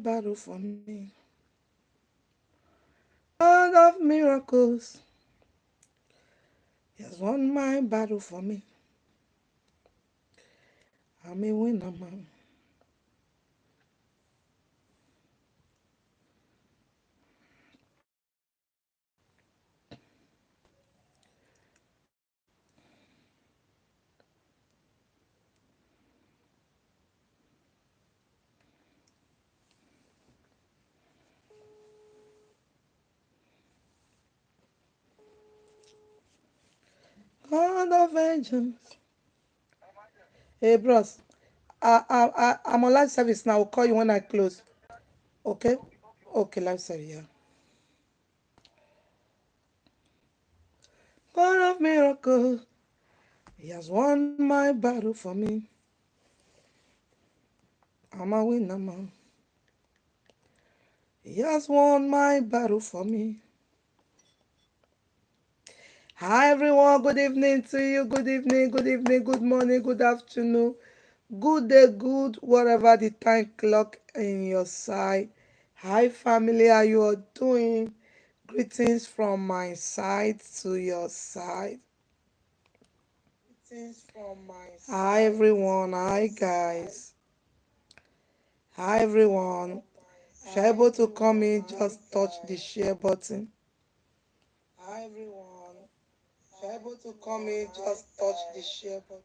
battle for me. God of miracles, He has won my battle for me. I'm a winner, man. God of vengeance. Hey, bros. I'm on live service now. I'll call you when I close. Okay? Okay, live service, yeah. God of miracles, He has won my battle for me. I'm a winner, man. He has won my battle for me. Hi, everyone. Good evening to you. Good evening, good morning, good afternoon, good day, good, whatever the time clock in your side. Hi, family. How you all doing? Greetings from my side to your side. Greetings from my side. Hi, everyone. Hi, guys. Hi, everyone. If you're able to come in, just touch the share button. Hi, everyone. If you're able to come in, just touch the share button.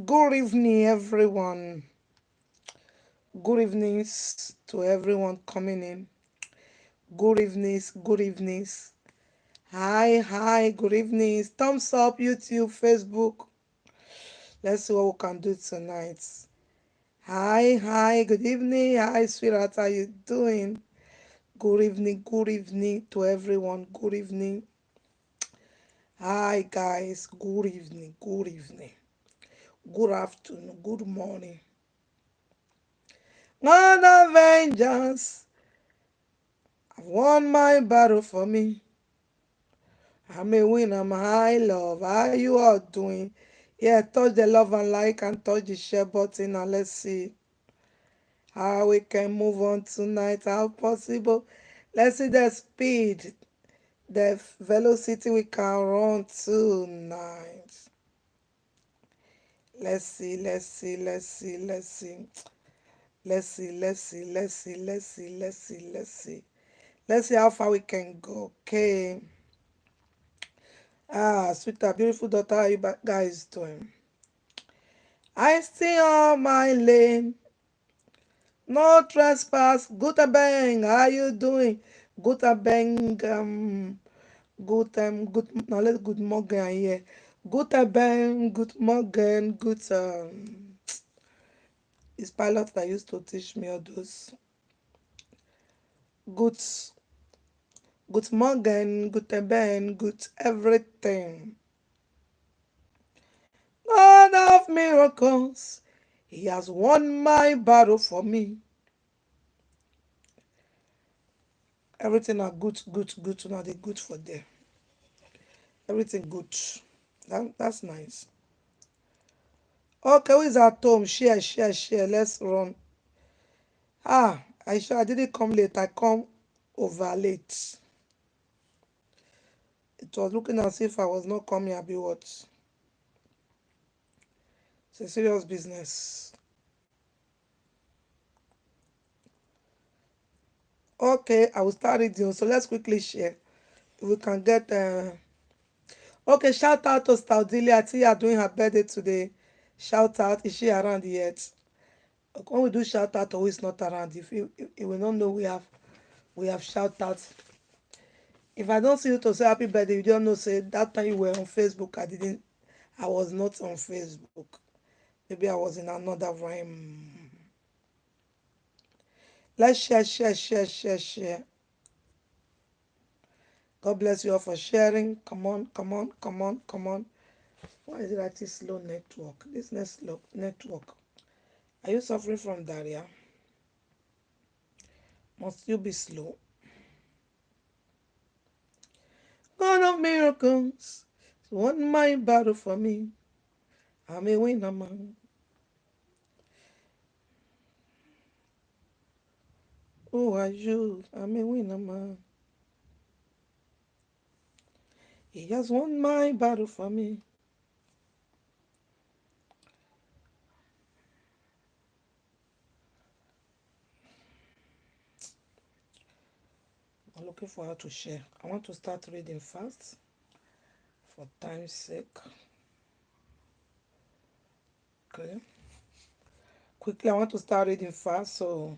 Good evening, everyone. Good evenings to everyone coming in. Good evenings, good evenings. Hi, good evenings. Thumbs up, YouTube, Facebook. Let's see what we can do tonight. Hi, good evening. Hi, sweetheart, how you doing? Good evening to everyone. Good evening. Hi, guys. Good evening, good evening. Good afternoon, good morning. God of vengeance, I've won my battle for me. I'm a winner, my love. How you all doing? Yeah, touch the love and like and touch the share button and let's see how we can move on tonight. How possible? Let's see the speed, the velocity we can run tonight. Let's see, let's see, let's see, let's see. Let's see, let's see, let's see, let's see, let's see, let's see. Let's see how far we can go. Okay. Sweetheart, beautiful daughter, how you guys doing? I stay on my lane. No trespass. Guten bang. How you doing? Guten bang. Good. Now let's good morning here. Guten bang. Good morning. Good. It's pilot that used to teach me all those. Good. Good morning. Guten bang. Good everything. God of miracles. He has won my battle for me. Everything are good. Now they good for them. Everything good. That's nice. Okay, who is at home? Share. Let's run. I didn't come late. I come over late. It was looking as if I was not coming. I'll be what? It's a serious business. Okay, I will start reading. So let's quickly share. If we can get okay, shout out to Staudilia. I see you are doing her birthday today. Shout out. Is she around yet? When we do shout out, who is not around? If you will not know, we have shout out. If I don't see you to say happy birthday, you don't know. Say that time you were on Facebook. I was not on Facebook. Maybe I was in another rhyme. Let's share. God bless you all for sharing. Come on. Why is it like this slow network? This slow network. Are you suffering from diarrhea? Must you be slow? God of miracles, won my battle for me. I'm a winner, man. Who are you? I'm a winner man. He just won my battle for me. I'm looking for how to share. I want to start reading fast for time's sake. Okay. Quickly, I want to start reading fast, so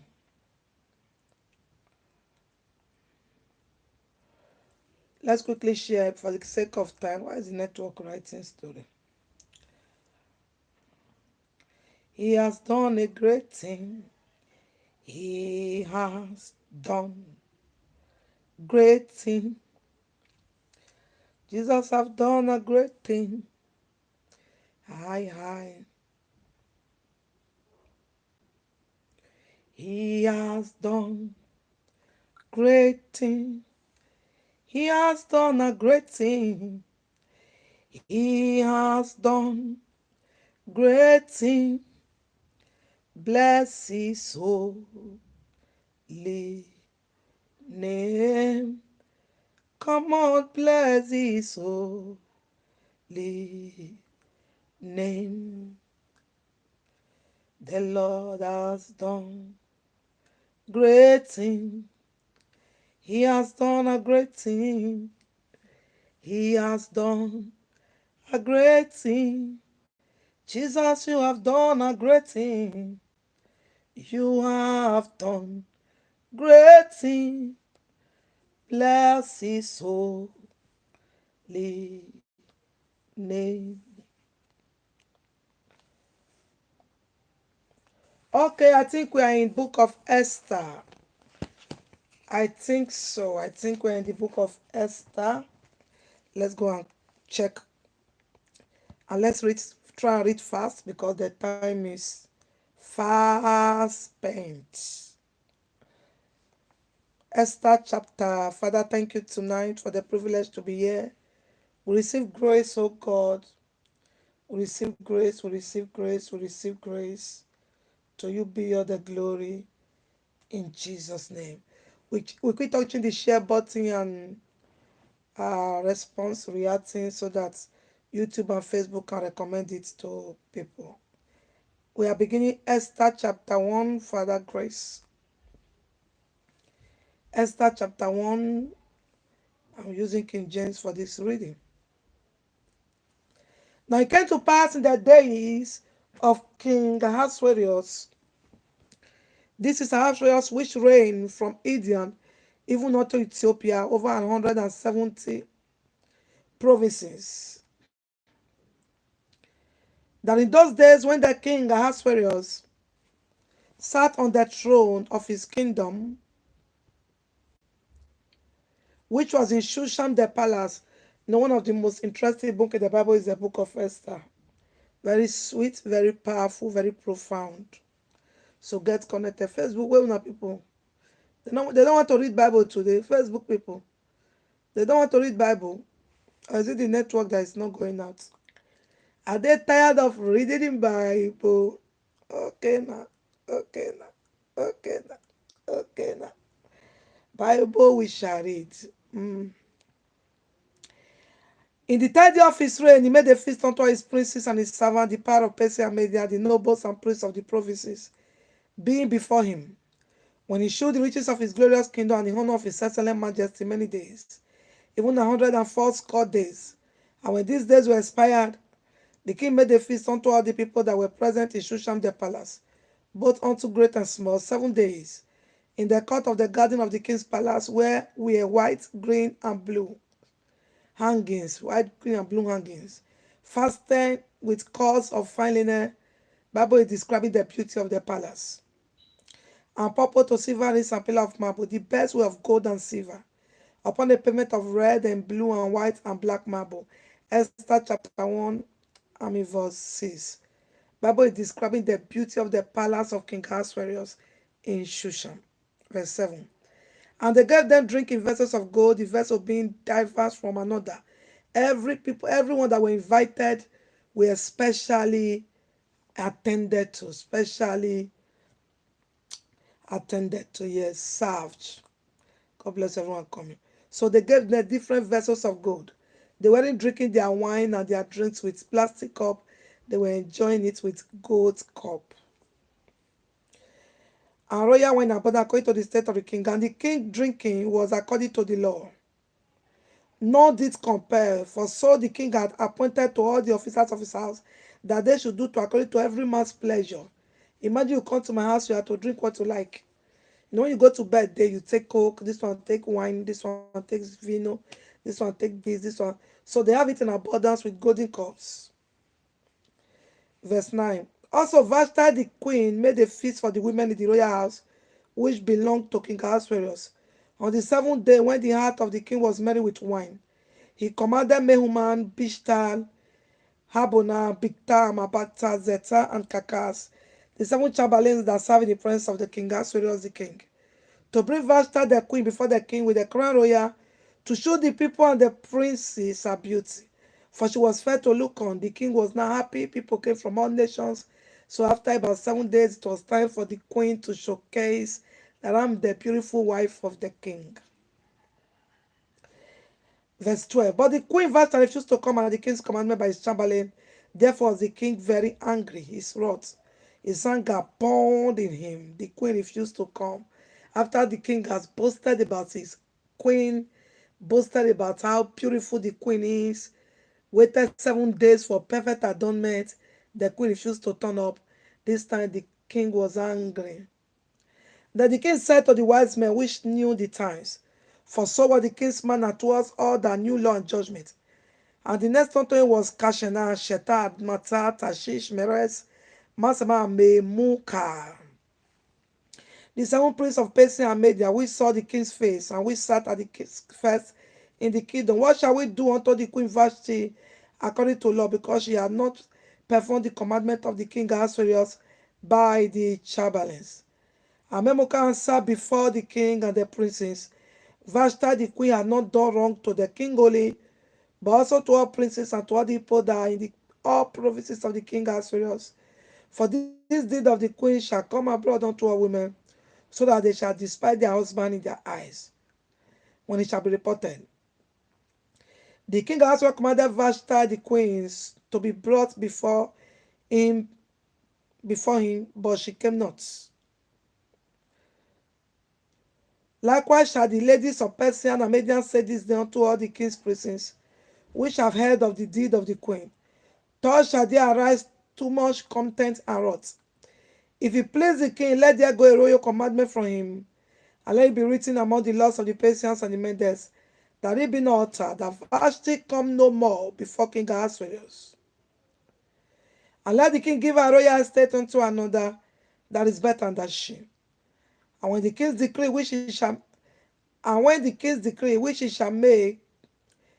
let's quickly share for the sake of time. Why is the network writing story? He has done a great thing. He has done great thing. Jesus have done a great thing. Hi, hi. He has done great thing. He has done a great thing. He has done great thing. Bless his holy name. Come on, bless his holy name. The Lord has done great thing. He has done a great thing. He has done a great thing. Jesus, you have done a great thing. You have done great thing. Bless his holy name. Okay, I think we are in book of Esther. I think so. I think we're in the book of Esther. Let's go and check. And let's read, try and read fast because the time is fast spent. Esther chapter. Father, thank you tonight for the privilege to be here. We receive grace, oh God. We receive grace, we receive grace, we receive grace. To you be all the glory in Jesus' name. We quit touching the share button and response reacting so that YouTube and Facebook can recommend it to people. We are beginning Esther chapter 1, Father Grace. Esther chapter 1, I'm using King James for this reading. Now it came to pass in the days of King Ahasuerus. This is Ahasuerus which reigned from Edian even unto Ethiopia over 170 provinces. That in those days when the king Ahasuerus sat on the throne of his kingdom, which was in Shushan the palace. One of the most interesting books in the Bible is the book of Esther. Very sweet, very powerful, very profound. So get connected. Facebook, where are people? They don't want to read Bible today. Facebook people, they don't want to read Bible. Or is it the network that is not going out? Are they tired of reading Bible? Okay now. Okay now. Okay now. Okay now. Bible we shall read. In the third year of his reign, he made a feast unto his princes and his servants, the power of Persia and Media, the nobles and priests of the provinces, being before him. When he showed the riches of his glorious kingdom and the honor of his excellent majesty many days, even 180 days. And when these days were expired, the king made a feast unto all the people that were present in Shushan the palace, both unto great and small, 7 days, in the court of the garden of the king's palace, where were white, green, and blue hangings, white, green, and blue hangings, fastened with cords of fine linen. Bible is describing the beauty of the palace. And purple to silver rings and pillar of marble, the best way of gold and silver, upon a pavement of red and blue and white and black marble. Esther chapter 1, verse 6. Bible is describing the beauty of the palace of King Ahasuerus in Shushan. Verse 7. And they gave them drink in vessels of gold, the vessel being diverse from another. Everyone that were invited were specially attended to, specially attended to, yes, served. God bless everyone coming. So they gave them different vessels of gold. They weren't drinking their wine and their drinks with plastic cup. They were enjoying it with gold cup. And royal wine abundant according to the state of the king. And the king drinking was according to the law. Nor did compel, for so the king had appointed to all the officers of his house that they should do to according to every man's pleasure. Imagine you come to my house, you have to drink what you like. You know, when you go to bed there, you take coke, this one take wine, this one takes vino, this one take this one. So they have it in abundance with golden cups. Verse 9. Also Vashti the queen made a feast for the women in the royal house, which belonged to King Ahasuerus. On the seventh day, when the heart of the king was merry with wine, he commanded Mehuman, Bishtal, Habona, Bigtam, Abata, Zeta, and Kakas, the seven chamberlains that served in the presence of the king Ahasuerus the king, to bring Vashti the queen before the king with the crown royal, to show the people and the princes her beauty. For she was fair to look on. The king was now happy. People came from all nations. So after about 7 days, it was time for the queen to showcase that I'm the beautiful wife of the king. Verse 12. But the queen Vashti refused to come at the king's commandment by his chamberlain. Therefore was the king very angry. His wrath, his anger burned in him. The queen refused to come. After the king has boasted about his queen, boasted about how beautiful the queen is, waited 7 days for perfect adornment, the queen refused to turn up. This time the king was angry. Then the king said to the wise men which knew the times, for so was the king's manner towards all that knew law and judgment. And the next unto him was Kashena, Shetad, Matat, Tashish, Meres, Masama, Memuka. The seven princes of Persia and Media, which saw the king's face, and which sat at the king's first in the kingdom. What shall we do unto the queen Vashti according to law, because she had not performed the commandment of the king Ahasuerus by the chamberlains? And Memucan answered before the king and the princes, Vashti the queen had not done wrong to the king only, but also to all princes and to all the people that are in all provinces of the king Ahasuerus. For this deed of the queen shall come abroad unto all women, so that they shall despise their husband in their eyes, when it shall be reported. The king also commanded Vashti the queens to be brought him, before him, but she came not. Likewise shall the ladies of Persia and Median say this day unto all the king's princes, which have heard of the deed of the queen. Thus shall there arise too much contempt and wrath. If it please the king, let there go a royal commandment from him, and let it be written among the laws of the Persians and the Medes, that it be not altered, that Vashti come no more before King Ahasuerus. And let the king give a royal estate unto another that is better than she. And when the king's decree which he shall make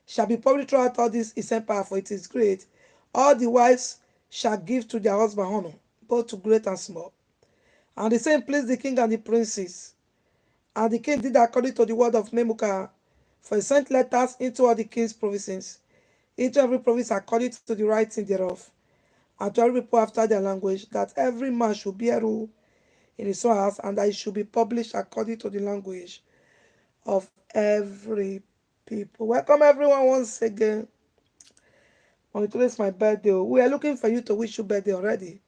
shall be public throughout all this his empire, for it is great, all the wives shall give to their husband honor, both to great and small. And the same pleased the king and the princes. And the king did according to the word of Memucan, for he sent letters into all the king's provinces, into every province according to the writing thereof, and to every people after their language, that every man should bear rule in his own house, and that it should be published according to the language of every people. Welcome everyone once again. On today's my birthday. We are looking for you to wish you birthday already.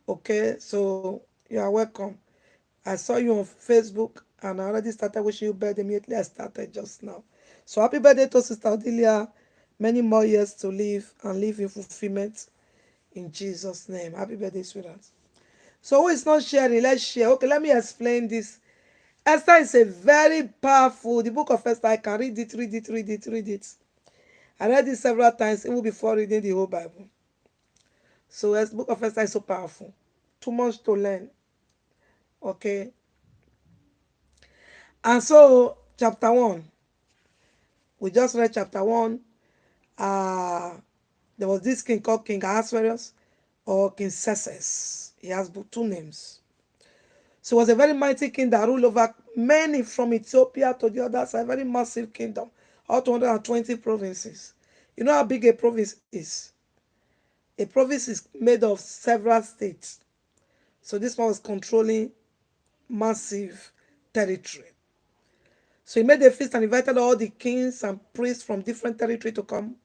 Okay, so you are welcome. I saw you on Facebook and I already started wishing you birthday immediately. I started just now. So happy birthday to Sister Odelia. Many more years to live and live in fulfillment in Jesus' name. Happy birthday, sweetheart. So who is not sharing? Let's share. Okay, let me explain this. Esther is a very powerful, the book of Esther, I can read it, read it, read it, read it. I read it several times, even before reading the whole Bible. So the book of Esther is so powerful. Too much to learn. Okay. And so, chapter 1. We just read chapter 1. There was this king called King Ahasuerus or King Xerxes. He has two names. So he was a very mighty king that ruled over many from Ethiopia to the other side, a very massive kingdom, all 220 provinces. You know how big a province is? A province is made of several states. So this one was controlling massive territory. So he made a feast and invited all the kings and priests from different territory to come.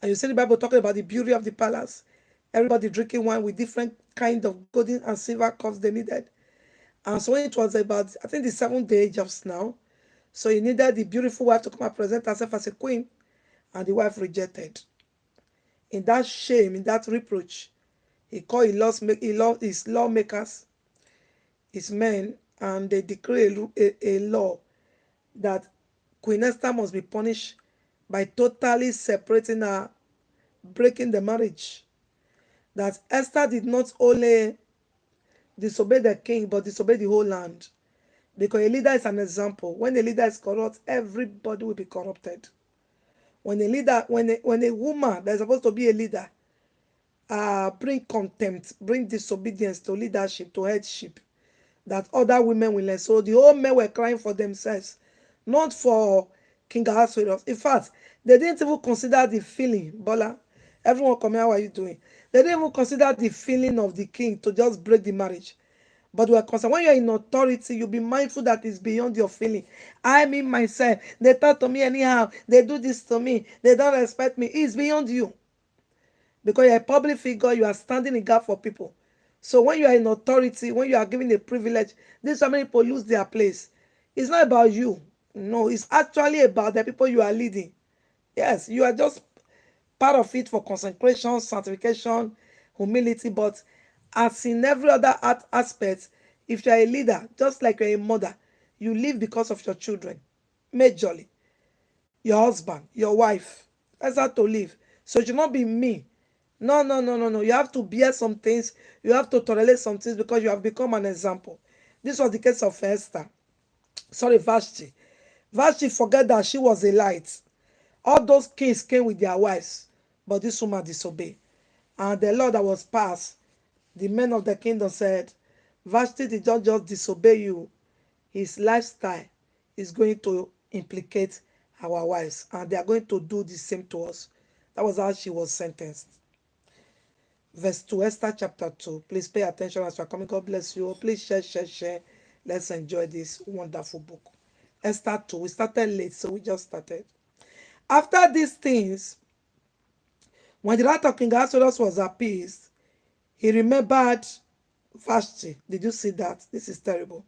And you see the Bible talking about the beauty of the palace. Everybody drinking wine with different kind of golden and silver cups they needed. And so when it was about, I think the 7th day just now, so he needed the beautiful wife to come and present herself as a queen, and the wife rejected. In that shame, in that reproach, he called his lawmakers, his men, and they declared a law that Queen Esther must be punished by totally separating her, breaking the marriage. That Esther did not only disobey the king, but disobey the whole land. Because a leader is an example. When a leader is corrupt, everybody will be corrupted. When a leader, when a woman that's supposed to be a leader, bring contempt, bring disobedience to leadership, to headship, that other women will learn. So the old men were crying for themselves, not for King Ahasuerus. In fact, they didn't even consider the feeling. Bola, everyone come here, how are you doing? They didn't even consider the feeling of the king to just break the marriage. But we are concerned. When you're in authority, you'll be mindful that it's beyond your feeling. I mean myself. They talk to me anyhow. They do this to me. They don't respect me. It's beyond you. Because you're a public figure, you are standing in gap for people. So when you are in authority, when you are given a privilege, this is how many people lose their place. It's not about you. No, it's actually about the people you are leading. Yes, you are just part of it for consecration, sanctification, humility. But as in every other aspect, if you are a leader, just like you're a mother, you live because of your children, majorly. Your husband, your wife. That's how to live. So it should not be me. No, no, no, no, no. You have to bear some things. You have to tolerate some things because you have become an example. This was the case of Esther. Sorry, Vashti. Vashti forgot that she was a light. All those kings came with their wives, but this woman disobeyed. And the law that was passed, the men of the kingdom said, Vashti did not just disobey you, his lifestyle is going to implicate our wives, and they are going to do the same to us. That was how she was sentenced. Verse 2, Esther chapter 2. Please pay attention as we are coming. God bless you. Please share, share, share. Let's enjoy this wonderful book. Esther 2. We started late, so we just started. After these things, when the wrath of King Ahasuerus was appeased, he remembered Vashti. Did you see that? This is terrible.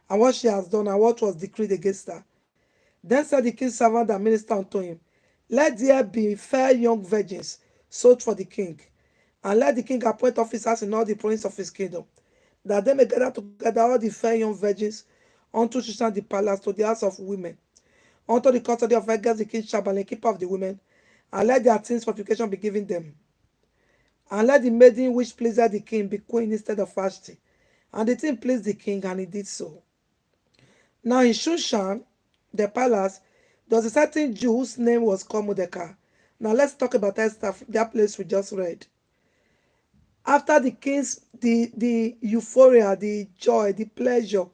And what she has done and what was decreed against her. Then said the king's servant that ministered unto him, let there be fair young virgins sold for the king, and let the king appoint officers in all the provinces of his kingdom, that they may gather together all the fair young virgins unto Shushan the palace, to the house of women, unto the custody of Heges the king's chamberlain, keeper of the women, and let their things fortification be given them. And let the maiden which pleased the king be queen instead of Vashti. And the thing pleased the king, and he did so. Now in Shushan, the palace, there was a certain Jew whose name was called Mordecai. Now let's talk about Esther, that place we just read. After the king's, the euphoria, the joy, the pleasure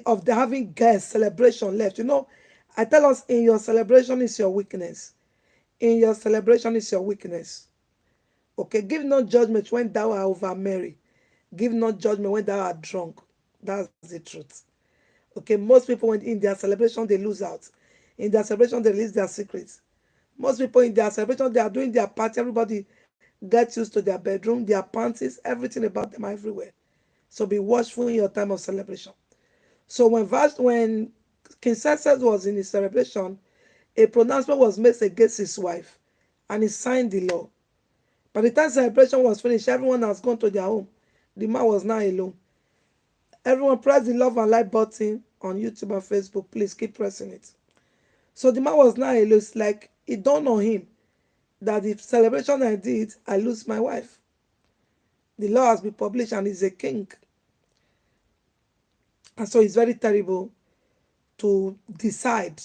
of the having guests, celebration left. You know, I tell us, in your celebration is your weakness. In your celebration is your weakness. Okay, give no judgment when thou art over merry. Give no judgment when thou art drunk. That's the truth. Okay, most people, when in their celebration, they lose out. In their celebration, they release their secrets. Most people in their celebration, they are doing their party. Everybody gets used to their bedroom, their panties, everything about them everywhere. So be watchful in your time of celebration. So when King Xerxes was in his celebration, a pronouncement was made against his wife, and he signed the law. By the time celebration was finished, everyone has gone to their home. The man was now alone. Everyone press the love and like button on YouTube and Facebook. Please keep pressing it. So the man was now alone. It's like it dawned on him that the celebration I did, I lose my wife. The law has been published and he's a king. And so it's very terrible to decide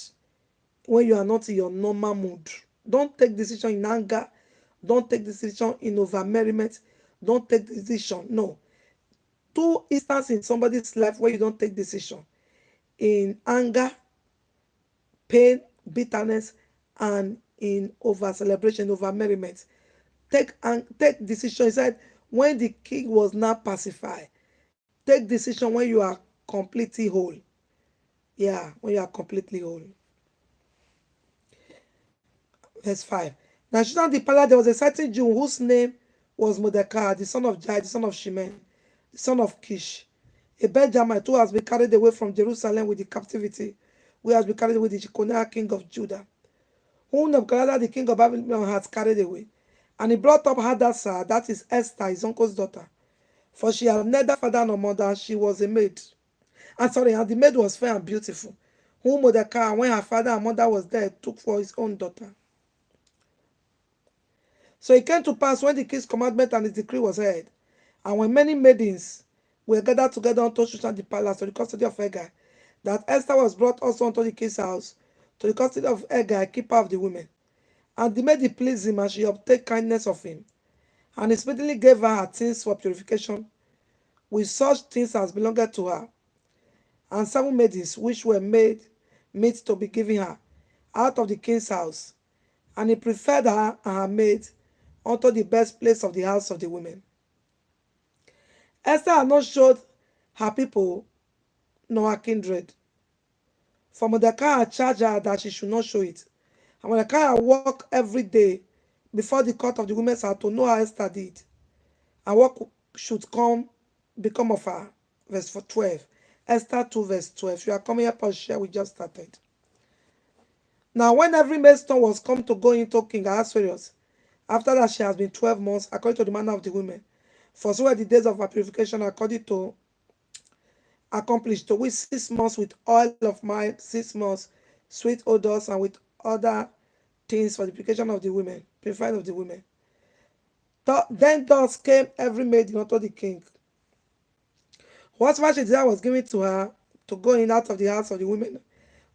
when you are not in your normal mood. Don't take decision in anger. Don't take decision in over merriment. Don't take decision. No. Two instances in somebody's life where you don't take decision. In anger, pain, bitterness, and in over celebration, over merriment. Take decision. He said, when the king was not pacified, take decision when you are completely whole. Yeah, when you are completely whole. Verse 5. Now, Shushan the palace, there was a certain Jew whose name was Mordecai, the son of Jai, the son of Shimei, the son of Kish, a Benjamite who has been carried away from Jerusalem with the captivity, who has been carried away with the Jeconiah king of Judah, whom Nebuchadnezzar the king of Babylon has carried away. And he brought up Hadassah, that is Esther, his uncle's daughter, for she had neither father nor mother, and she was a maid. And the maid was fair and beautiful, whom Mordecai, when her father and mother was dead, took for his own daughter. So it came to pass when the king's commandment and his decree was heard, and when many maidens were gathered together unto Shushan the palace to the custody of Hegai, that Esther was brought also unto the king's house to the custody of Hegai, keeper of the women. And the maid pleased him, and she obtained kindness of him. And he speedily gave her things for purification, with such things as belonged to her, and 7 maidens which were made meet to be given her out of the king's house. And he preferred her and her maid unto the best place of the house of the women. Esther had not showed her people nor her kindred, for Mordecai had charged her that she should not show it. And Mordecai had walked every day before the court of the women's house to know how Esther did, and what should become of her. Verse 12. Esther 2 verse 12. You are coming up on share, we just started. Now when every maidstone was come to go into King Ahasuerus, after that she has been 12 months, according to the manner of the women, for so were the days of her purification according to accomplished, to which 6 months with oil of mine, 6 months sweet odors, and with other things for the purification of the women, purifying of the women. Then thus came every maiden unto the king. Whatsoever she desired was given to her, to go in out of the house of the women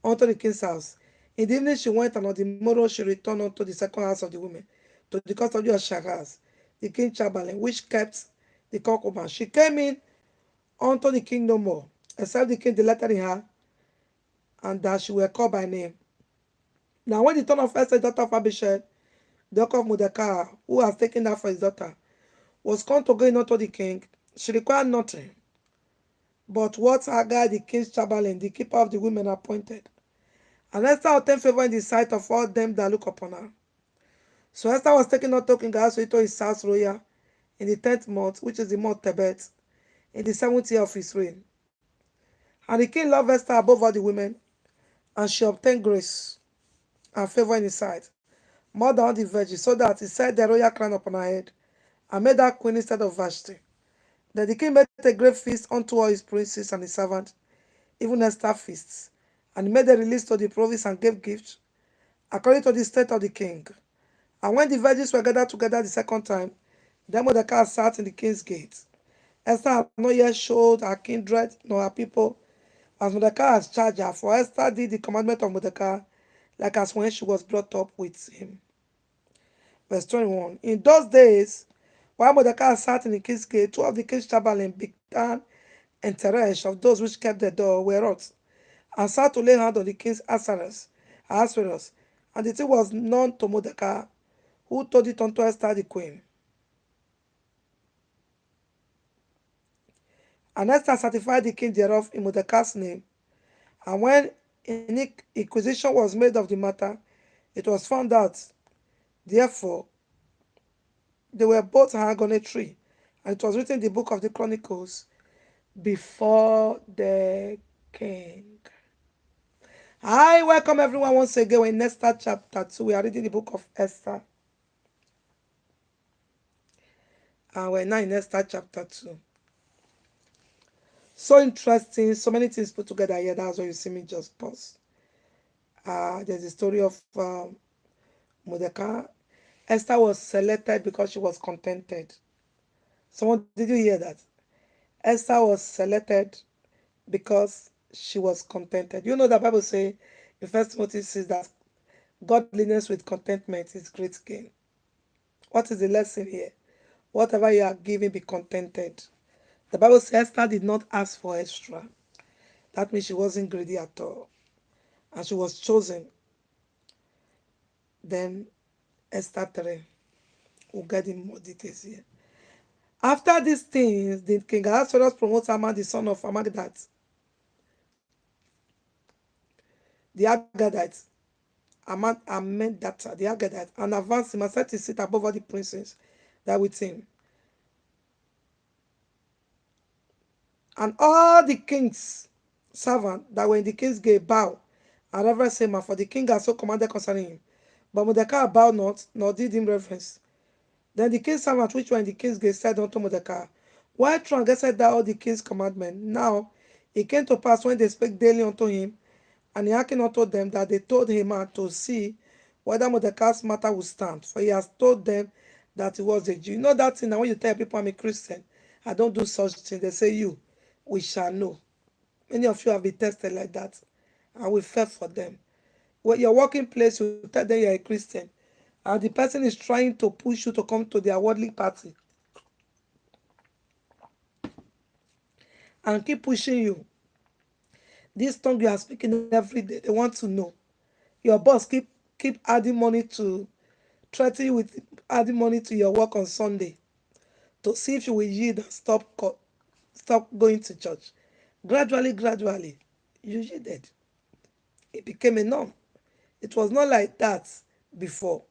unto the king's house. In the evening she went, and on the morrow she returned unto the second house of the women, to the custody of Shagaz, the king's chamberlain, which kept the concubine. She came in unto the king no more, except the king delighted in her, and that she were called by name. Now when the turn of Esther, daughter of Abishai, the daughter of Mordecai, who has taken her for his daughter, was come to go in unto the king, she required nothing but what Haggai, the king's chamberlain, the keeper of the women, appointed. And Esther obtained favor in the sight of all them that look upon her. So Esther was taken unto King Ahasuerus into his house royal in the 10th month, which is the month Tebet, in the 7th year of his reign. And the king loved Esther above all the women, and she obtained grace and favor in his sight, more than all the virgins, so that he set the royal crown upon her head, and made her queen instead of Vashti. Then the king made a great feast unto all his princes and his servants, even Esther feasts. And he made a release to the province and gave gifts, according to the state of the king. And when the virgins were gathered together the second time, then Mordecai sat in the king's gate. Esther had not yet showed her kindred nor her people, as Mordecai has charged her, for Esther did the commandment of Mordecai, like as when she was brought up with him. Verse 21. In those days, while Mordecai sat in the king's gate, 2 of the king's chamberlain, Bigtan and Teresh, of those which kept the door, were wrought, and sat to lay hand on the king's Ahasuerus. And the thing was known to Mordecai, who told it unto Esther the queen. And Esther certified the king thereof in Mordecai's name. And when inquisition was made of the matter, it was found out. Therefore, they were both hung on a tree, and it was written in the book of the Chronicles before the king. I welcome everyone once again. We're in Esther chapter 2. We are reading the book of Esther. And we're now in Esther chapter 2. So interesting. So many things put together here. That's why you see me just pause. There's the story of Mordecai. Esther was selected because she was contented. Someone, did you hear that? Esther was selected because she was contented. You know the Bible says in 1 Timothy says that godliness with contentment is great gain. What is the lesson here? Whatever you are giving, be contented. The Bible says Esther did not ask for extra. That means she wasn't greedy at all. And she was chosen. Then Esther 3. We'll get in more details here. After these things, the king Ahasuerus promotes Haman the son of Hammedatha the Agadites, Amendata, the Agadites, and advanced him and set his seat above all the princes that with him. And all the king's servants that were in the king's gate bow and reverence him, and for the king had so commanded concerning him. But Mordecai bowed not, nor did him reverence. Then the king's servants which were in the king's gate said unto Mordecai, why transgressed thou all the king's commandment? Now it came to pass when they spake daily unto him, and he hearkened unto them, that they told Haman to see whether Mordecai's matter would stand, for he has told them that he was a Jew. You know that thing that when you tell people I'm a Christian, I don't do such thing, they say we shall know. Many of you have been tested like that, and we fell for them. When your working place, you tell them you're a Christian, and the person is trying to push you to come to their worldly party and keep pushing you. This tongue you are speaking every day, they want to know. Your boss keep adding money to threaten you with adding money to your work on Sunday to see if you will yield and stop going to church. Gradually, you yielded. It became a norm. It was not like that before,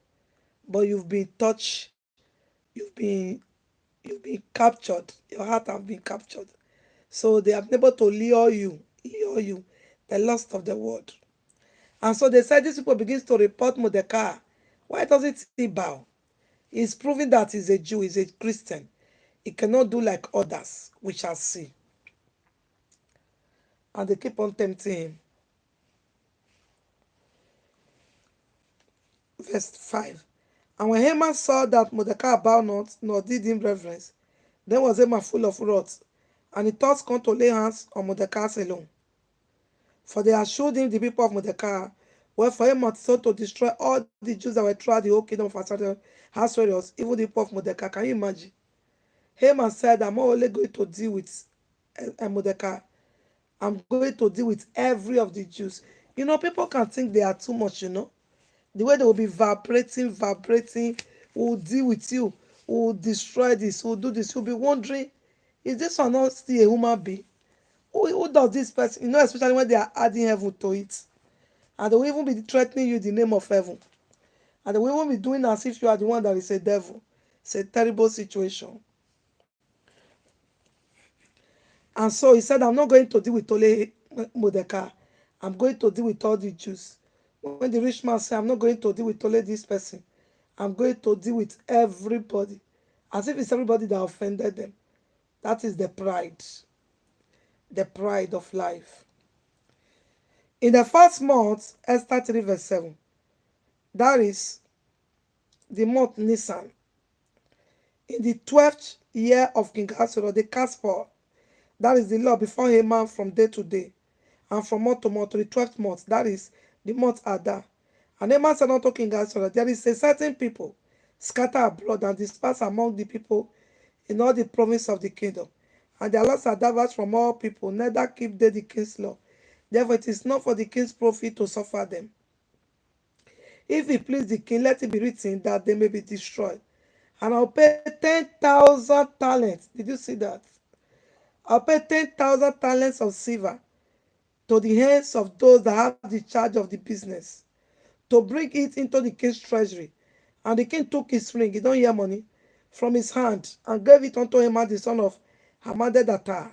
but you've been touched, you've been captured, your heart have been captured. So they have been able to lure you, the lust of the world. And so they said, these people begins to report Mordecai. Why doesn't he bow? He's proving that he's a Jew, he's a Christian. He cannot do like others, we shall see. And they keep on tempting him. Verse 5. And when Haman saw that Mordecai bowed not, nor did him reverence, then was Haman full of wrath, and he thought come to lay hands on Mordecai alone. For they had showed him the people of Mordecai, wherefore Haman sought to destroy all the Jews that were throughout the whole kingdom of Ahasuerus, even the people of Mordecai. Can you imagine? Haman said, I'm not only going to deal with Mordecai, I'm going to deal with every of the Jews. You know, people can think they are too much, you know. The way they will be vibrating, will deal with you, will destroy this, will do this. You'll be wondering, is this one not still a human being? Who does this person? You know, especially when they are adding heaven to it. And they will even be threatening you in the name of heaven. And they will even be doing as if you are the one that is a devil. It's a terrible situation. And so he said, I'm not going to deal with only Mordecai. I'm going to deal with all the Jews. When the rich man said, I'm not going to deal with only this person. I'm going to deal with everybody. As if it's everybody that offended them. That is the pride. The pride of life. In the first month, Esther 3 verse 7, that is the month Nisan. In the 12th year of King Ahasuerus, they cast forth, that is the law before Haman from day to day, and from month to month to the 12th month, that is the month Adar. And Haman said unto King Ahasuerus, there is a certain people scattered abroad and dispersed among the people in all the provinces of the kingdom, and their laws are diverse from all people, neither keep they the king's law. Therefore it is not for the king's profit to suffer them. If it please the king, let it be written that they may be destroyed. And I'll pay 10,000 talents. Did you see that? I'll pay 10,000 talents of silver to the hands of those that have the charge of the business, to bring it into the king's treasury. And the king took his ring, you don't hear money, from his hand, and gave it unto Haman the son of Hammedatha,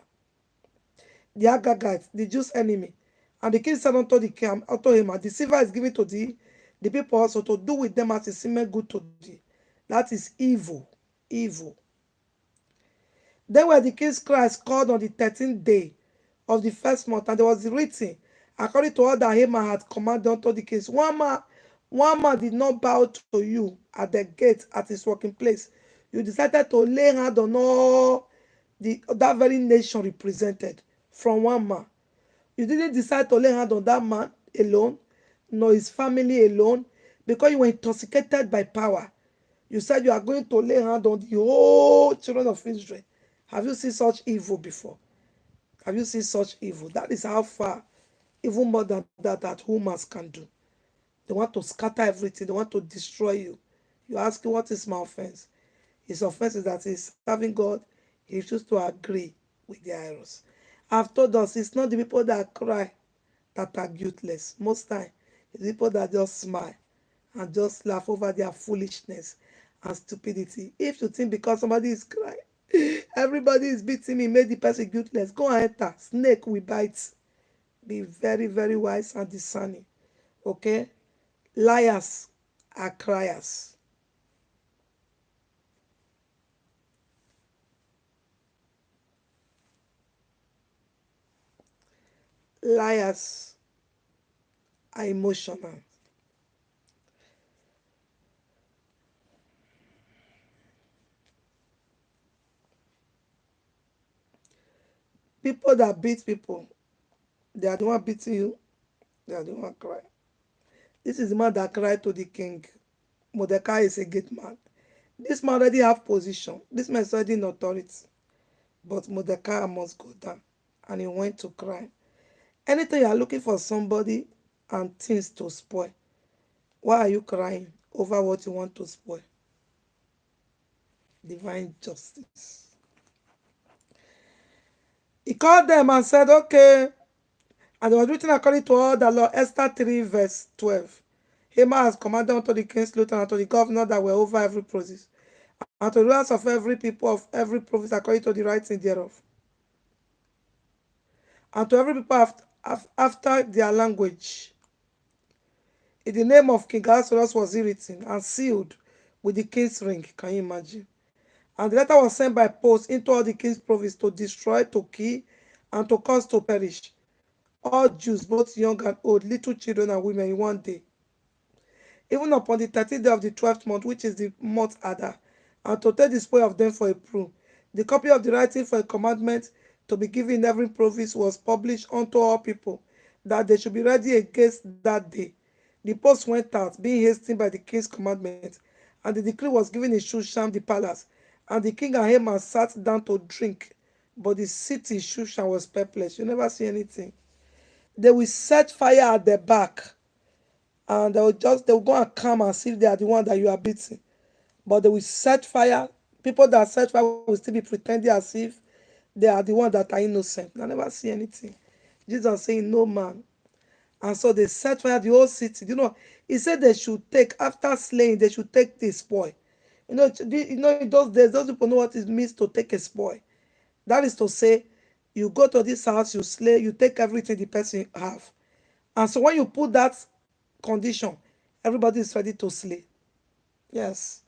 the Agagite, the Jews' enemy. And the king said unto Haman, the silver is given to thee, the people also, to do with them as it seemeth good to thee. That is evil. Evil. Then were the king's cries called on the 13th day of the first month, and there was written, according to all that Haman had commanded unto the kings. One man did not bow to you at the gate at his working place. You decided to lay hand on all that very nation represented from one man. You didn't decide to lay hand on that man alone, nor his family alone, because you were intoxicated by power. You said you are going to lay hand on the whole children of Israel. Have you seen such evil before? Have you seen such evil? That is how far, even more than that humans can do. They want to scatter everything. They want to destroy you. You ask him, what is my offense? His offense is that he's serving God. He refuses to agree with their errors. I've told us it's not the people that cry that are guiltless. Most time, it's people that just smile and just laugh over their foolishness and stupidity. If you think because somebody is crying, everybody is beating me, make the person guiltless, go and enter. Snake will bite. Be very, very wise and discerning. Okay? Liars are criers. Liars are emotional. People that beat people, they are the one beating you, they are the one crying. This is the man that cried to the king. Mordecai is a great man. This man already have position. This man is already in authority. But Mordecai must go down. And he went to cry. Anytime you are looking for somebody and things to spoil, why are you crying over what you want to spoil? Divine justice. He called them and said, okay. And it was written according to all the law, Esther 3, verse 12. Haman has commanded unto the king's lieutenant and to the governor that were over every province, and to the rulers of every people of every province according to the writing thereof, and to every people after their language. In the name of King Ahasuerus was it written and sealed with the king's ring. Can you imagine? And the letter was sent by post into all the king's province to destroy, to kill, and to cause to perish all Jews, both young and old, little children and women, in one day. Even upon the 13th day of the 12th month, which is the month Adar, and to take the spoil of them for a proof. The copy of the writing for a commandment to be given in every province was published unto all people, that they should be ready against that day. The post went out, being hastened by the king's commandment, and the decree was given in Shushan the palace. And the king and Haman sat down to drink, but the city Shushan was perplexed. You never see anything. They will set fire at the back, and they will go and come and see if they are the one that you are beating. But they will set fire. People that set fire will still be pretending as if they are the one that are innocent. I never see anything. Jesus saying no man. And so they set fire the whole city. He said they should take, after slaying, they should take the spoil. In those days, those people know what it means to take a spoil. That is to say, you go to this house, you slay, you take everything the person have. And so when you put that condition, everybody is ready to slay. Yes.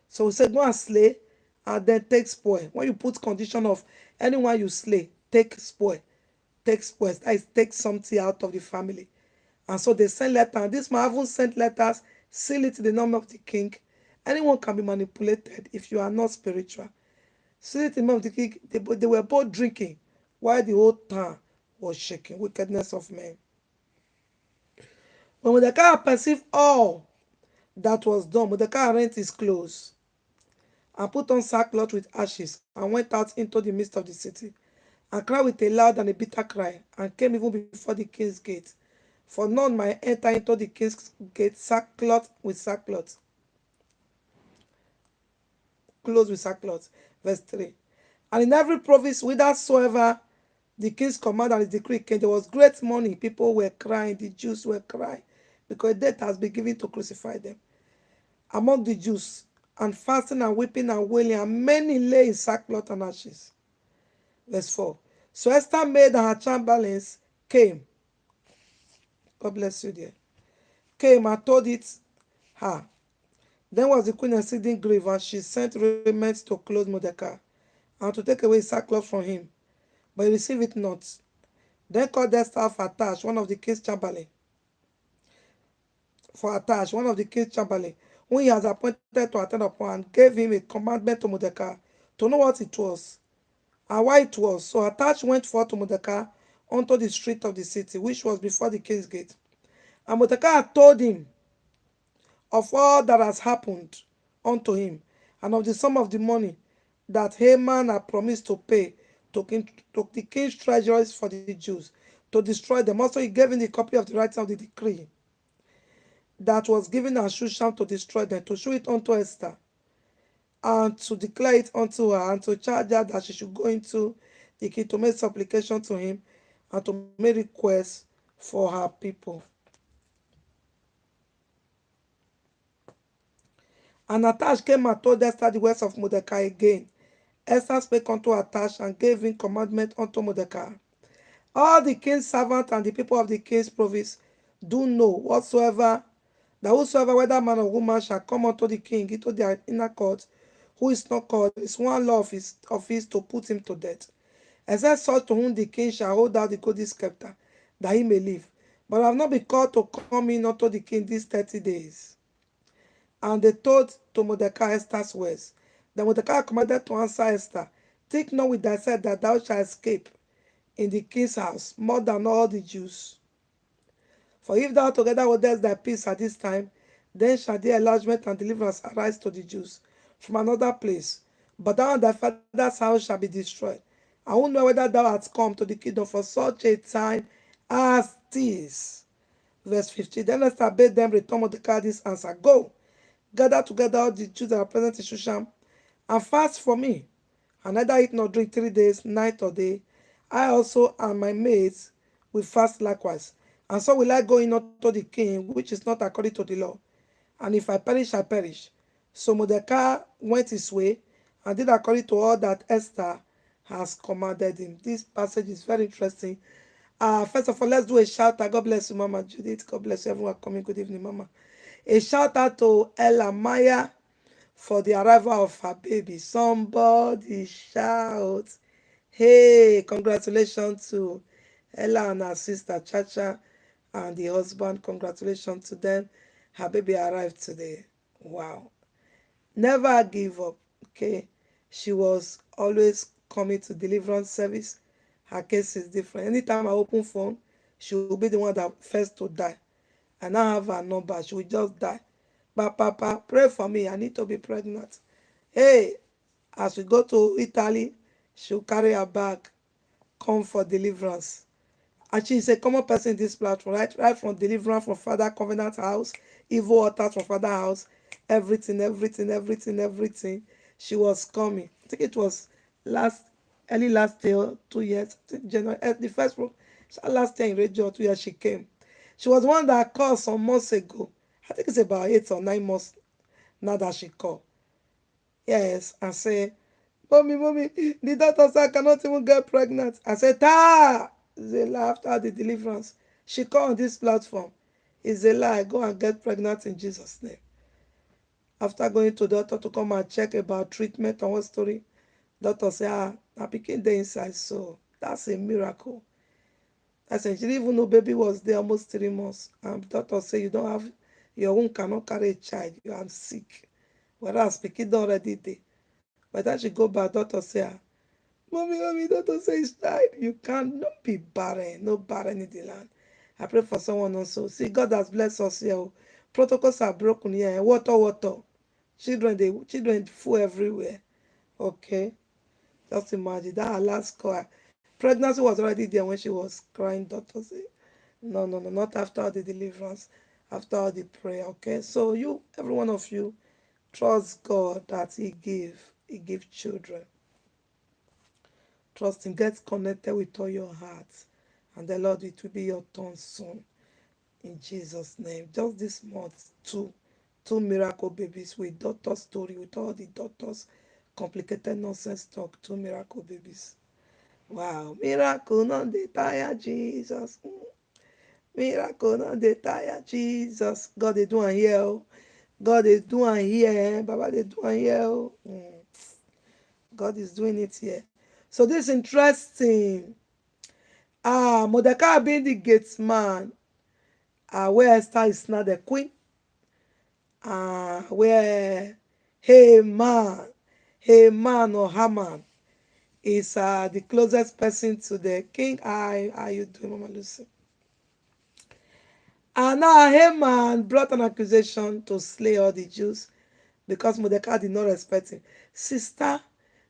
So we say go and slay and then take spoil. When you put condition of anyone you slay, take spoil. Take spoil. That is, take something out of the family. And so they send letters. And this man haven't sent letters, seal it in the name of the king. Anyone can be manipulated if you are not spiritual. Seal it in the name of the king. They were both drinking while the whole town was shaking. Wickedness of men. When Mordecai perceived all that was done, Mordecai rent his clothes and put on sackcloth with ashes and went out into the midst of the city and cried with a loud and a bitter cry and came even before the king's gate. For none might enter into the king's gate sackcloth with sackcloth, clothes with sackcloth. Verse 3. And in every province, whithersoever the king's command and his decree came, there was great mourning. People were crying, the Jews were crying, because death has been given to crucify them among the Jews, and fasting and weeping and wailing, and many lay in sackcloth and ashes. Verse 4. So Esther maid and her chamberlains came. God bless you there. Came and told it her. Then was the queen exceeding grieved, and she sent raiment to clothe Mordecai, and to take away sackcloth from him. But he received it not. Then called Esther for Attash, one of the king's chamberlain, whom he has appointed to attend upon, and gave him a commandment to Mordecai, to know what it was, and why it was. So Attash went forth to Mordecai unto the street of the city, which was before the king's gate. And Mordecai had told him of all that has happened unto him, and of the sum of the money that Haman had promised to pay to the king's treasurers for the Jews, to destroy them. Also he gave him the copy of the writing of the decree that was given at Shushan to destroy them, to show it unto Esther, and to declare it unto her, and to charge her that she should go into the king to make supplication to him, and to make request for her people. And Attash came and told Esther the words of Mordecai again. Esther spake unto Attash and gave him commandment unto Mordecai. All the king's servants and the people of the king's province do know whatsoever, that whosoever, whether man or woman, shall come unto the king into their inner court, who is not called, is one law of his to put him to death. Except such to whom the king shall hold out the golden scepter, that he may live. But I have not been called to come in unto the king these 30 days. And they told to Mordecai Esther's words. Then Mordecai commanded to answer Esther, think not with thyself that thou shalt escape in the king's house more than all the Jews. For if thou together holdest thy peace at this time, then shall the enlargement and deliverance arise to the Jews from another place. But thou and thy father's house shall be destroyed. I will know whether thou hast come to the kingdom for such a time as this. Verse 15. Then Esther bade them return Mordecai this answer. Go, gather together all the Jews that are present in Shushan, and fast for me, and neither eat nor drink 3 days, night or day. I also and my maids will fast likewise. And so will I go in unto the king, which is not according to the law. And if I perish, I perish. So Mordecai went his way and did according to all that Esther has commanded him. This passage is very interesting. First of all, let's do a shout out. God bless you, Mama Judith. God bless you, everyone coming. Good evening, Mama. A shout out to Ella Maya for the arrival of her baby. Somebody shout. Hey, congratulations to Ella and her sister Chacha and the husband. Congratulations to them. Her baby arrived today. Wow. Never give up. Okay. She was always coming to deliverance service. Her case is different. Anytime I open phone, she will be the one that first to die. And I have her number. She will just die. But Papa, pray for me. I need to be pregnant. Hey, as we go to Italy, she'll carry her bag, come for deliverance. And she is a common person in this platform, right from deliverance from Father Covenant house, evil altars from Father house, everything. She was coming. I think it was early last year, 2 years, January, the first one, last year in radio, 2 years she came. She was one that called some months ago. I think it's about 8 or 9 months now that she called. Yes, and say, Mommy, the doctor said I cannot even get pregnant. I said, It's a lie after the deliverance. She called on this platform. It's a lie. Go and get pregnant in Jesus' name. After going to the doctor to come and check about treatment and what story, doctor said, I became the inside. So that's a miracle. I said, she didn't even know baby was there almost 3 months. And the doctor said, you don't have, your womb cannot carry a child. You are sick. Whereas Pikin already there. By the time she go back, doctor say, Mommy, doctor say it's died. You cannot be barren. No barren in the land. I pray for someone also. See, God has blessed us here. Protocols are broken here. Water. Children full everywhere. Okay. Just imagine that her last cry. Pregnancy was already there when she was crying. Doctor say, no, not after the deliverance, after all the prayer. Okay. So you, every one of you, trust God that He give children. Trust Him. Get connected with all your heart. And the Lord, it will be your turn soon. In Jesus' name. Just this month, two miracle babies with doctor story, with all the doctors, complicated nonsense talk. 2 miracle babies. Wow. Miracle non dey tire Jesus. Miracle non dey tire Jesus. God dey do am here. God is doing here. Baba dey do am here. God is doing it here. So this is interesting. Mordecai being the gate man, where Esther is now the queen, where Haman or Haman is the closest person to the king. How are you doing, Mama Lucy? And now Haman brought an accusation to slay all the Jews because Mordecai did not respect him. Sister,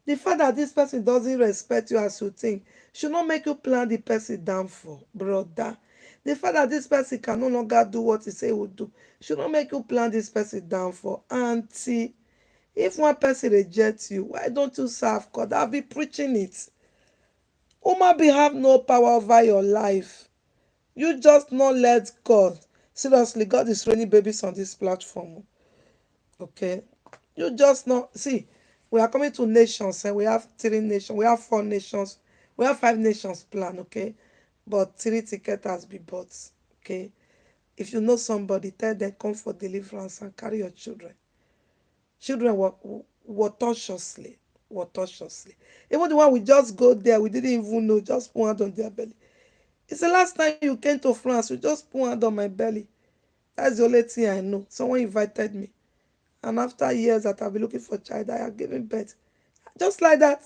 the fact that this person doesn't respect you as you think should not make you plan the person down for, brother. The fact that this person can no longer do what he say he would do should not make you plan this person down for. Auntie, if one person rejects you, why don't you serve God? I'll be preaching it. Human being have no power over your life. You just not let God. Seriously, God is raining babies on this platform. Okay? You just not see. We are coming to nations, and we have 3 nations, we have 4 nations, we have 5 nations plan, okay? But 3 tickets has been bought. Okay. If you know somebody, tell them come for deliverance and carry your children. Children were tortuously. Were tortuously. Even the one we just go there, we didn't even know, just put hand on their belly. It's the last time you came to France, you just put hand on my belly. That's the only thing I know. Someone invited me. And after years that I've been looking for a child, I have given birth. Just like that.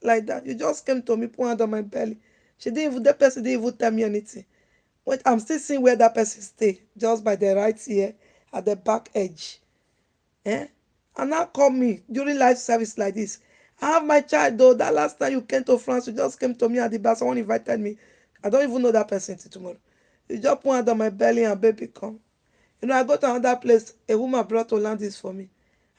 Like that. You just came to me, put hand on my belly. That person didn't even tell me anything. Wait, I'm still seeing where that person stay, just by the right ear at the back edge. Eh? And now call me during life service like this. I have my child though. That last time you came to France, you just came to me at the bar. Someone invited me. I don't even know that person till tomorrow. You just put hand on my belly and baby come. I go to another place. A woman brought Hollandis for me.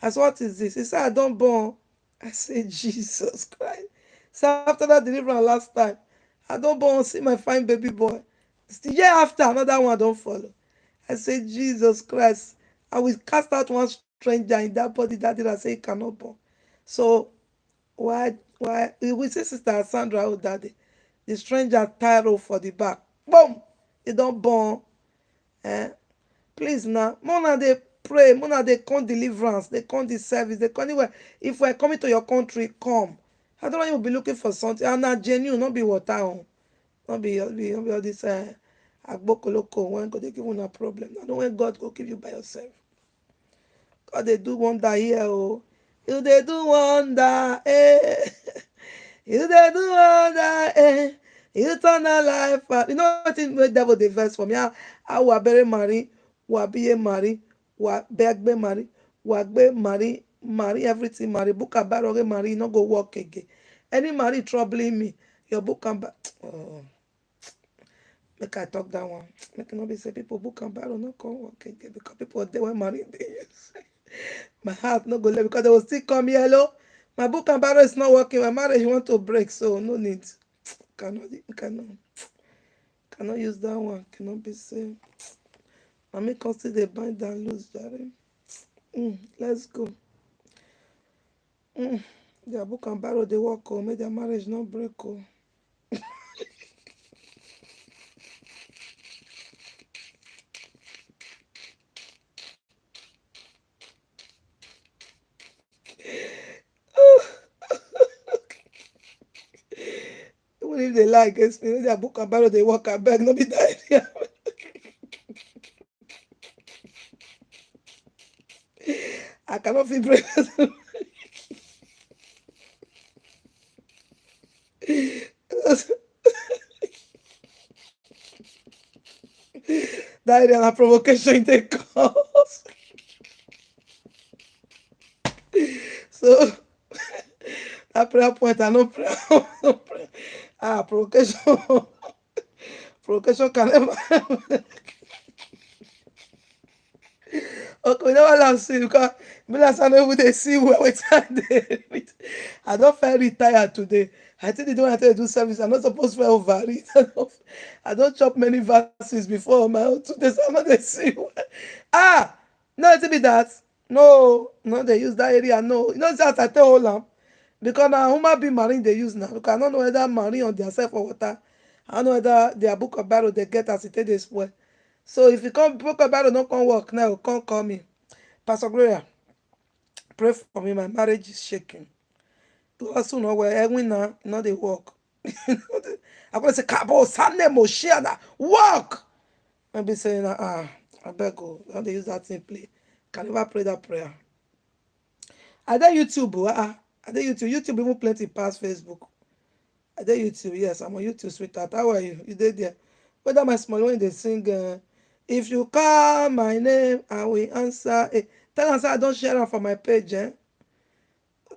I said, what is this? He said, I don't born. I said, Jesus Christ. So after that deliverance last time, I don't born. See my fine baby boy. The year after, another one don't follow. I said, Jesus Christ. I will cast out one stranger in that body that did I say he cannot born. So why we see Sister Sandra oh daddy. The stranger tie rope for the back. Boom! They don't born. Eh? Please now, Mona they pray, Mona they come deliverance, they come the service, they come anywhere. If we're coming to your country, come. I don't want you to be looking for something. And not genuine, not be water on. Not be all this agbokoloko when God they give you a problem. I don't want God go give you by yourself. God they do wonder here, oh. You they do wonder, eh. You they do wonder, eh. You turn a life. You know what in the devil the verse for me? I will bury Mary, wa biye Mary, wa begbe Mary, wa gbe Mary, everything Mary. Book about okay Mary, no go work again. Any Mary troubling me, your book and oh, make I talk that one. Make no be say people book and barrel no come work again because people they were married they use. My heart no go let because they will still come hello. My book and barrel is not working. My marriage want to break, so no need. Cannot use that one. Cannot be safe. I may consider bind and lose, Jerry. Let's go. Their book and barrel they work, oh, make their marriage not break, oh. Even if they lie against me, their book and barrel they work, I beg, no be that idea. I cannot feel break. That idea na provocation they cause. So that prayer point, I no prayer. No prayer. Provocation. Provocation can never. Okay, we never laugh see because me last time even they see where we time they read. I don't feel retired today. I think they don't want to do service. I'm not supposed to over it. I don't chop many verses before my own today, so I'm not they see where. Ah, no, it be that. No, they use that area. No, that I tell all them because now human being marine they use now. Because I don't know whether marine on their self or water. I don't know whether their book of barrel they get as it they spoil. So if you come book of barrel, don't come work now, come call me. Pastor Gloria, pray for me. My marriage is shaking. To also know where Edwin now, they work. I'm gonna say, Kabo, Sunday, Moshiana, work. Maybe saying, I beg go. Don't they use that thing play? Can never pray that prayer. Are there YouTube? Are there YouTube? YouTube even plenty past Facebook. Are there YouTube? Yes, I'm on YouTube, sweetheart. How are you? You did there? Whether my small one they sing, if you call my name, I will answer. Tell us I don't share them for my page, eh?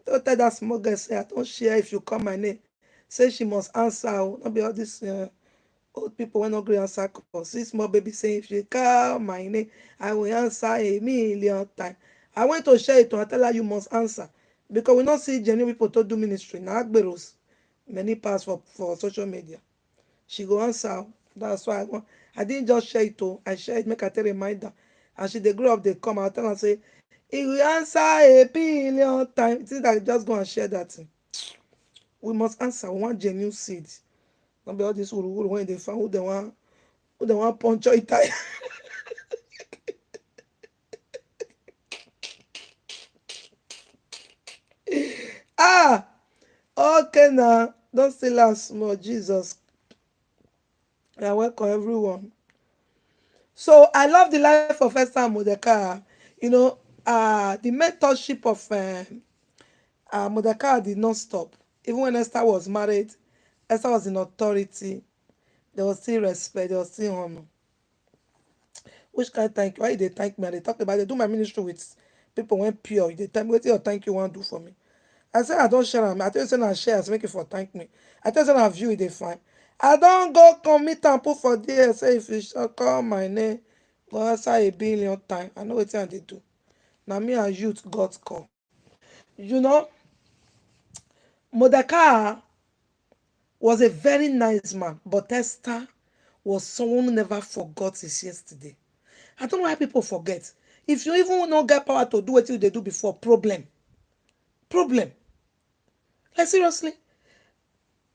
Don't tell that small girl say I don't share if you call my name. Say she must answer. Not be all these old people when not agree answer calls. See small baby saying if you call my name, I will answer 1,000,000 times. I went to share it to her, tell her you must answer. Because we don't see genuine people to do ministry. Now Agberos, many pass for social media. She go answer. That's why I didn't just share it too. I share it, make her tell reminder. And she they grow up, they come, I'll tell her say, if you answer a billion times, think that just go and share that thing. We must answer. We want genuine seeds. Not be all this uru when they find who they want puncture it. Ah, okay now. Don't still ask more, Jesus. I welcome everyone. So I love the life of Esther and Mordecai. You know, the mentorship of Mordecai did not stop. Even when Esther was married, Esther was in authority. There was still respect. There was still honor. Which kind of thank you? Why they thank me? And they talk about they do my ministry with people when pure. They tell me what your thank you want to do for me. I say I don't share am. I tell you say na share as make it for thank me. I tell you say na view it dey fine. I don't go commit and put for there say if you shall call my name, go answer a billion times. I know wetin I dey do. Na me and youth God call. You know, Mordecai was a very nice man, but Esther was someone who never forgot his yesterday. I don't know why people forget. If you even not get power to do what they do before, problem. Problem. Like seriously.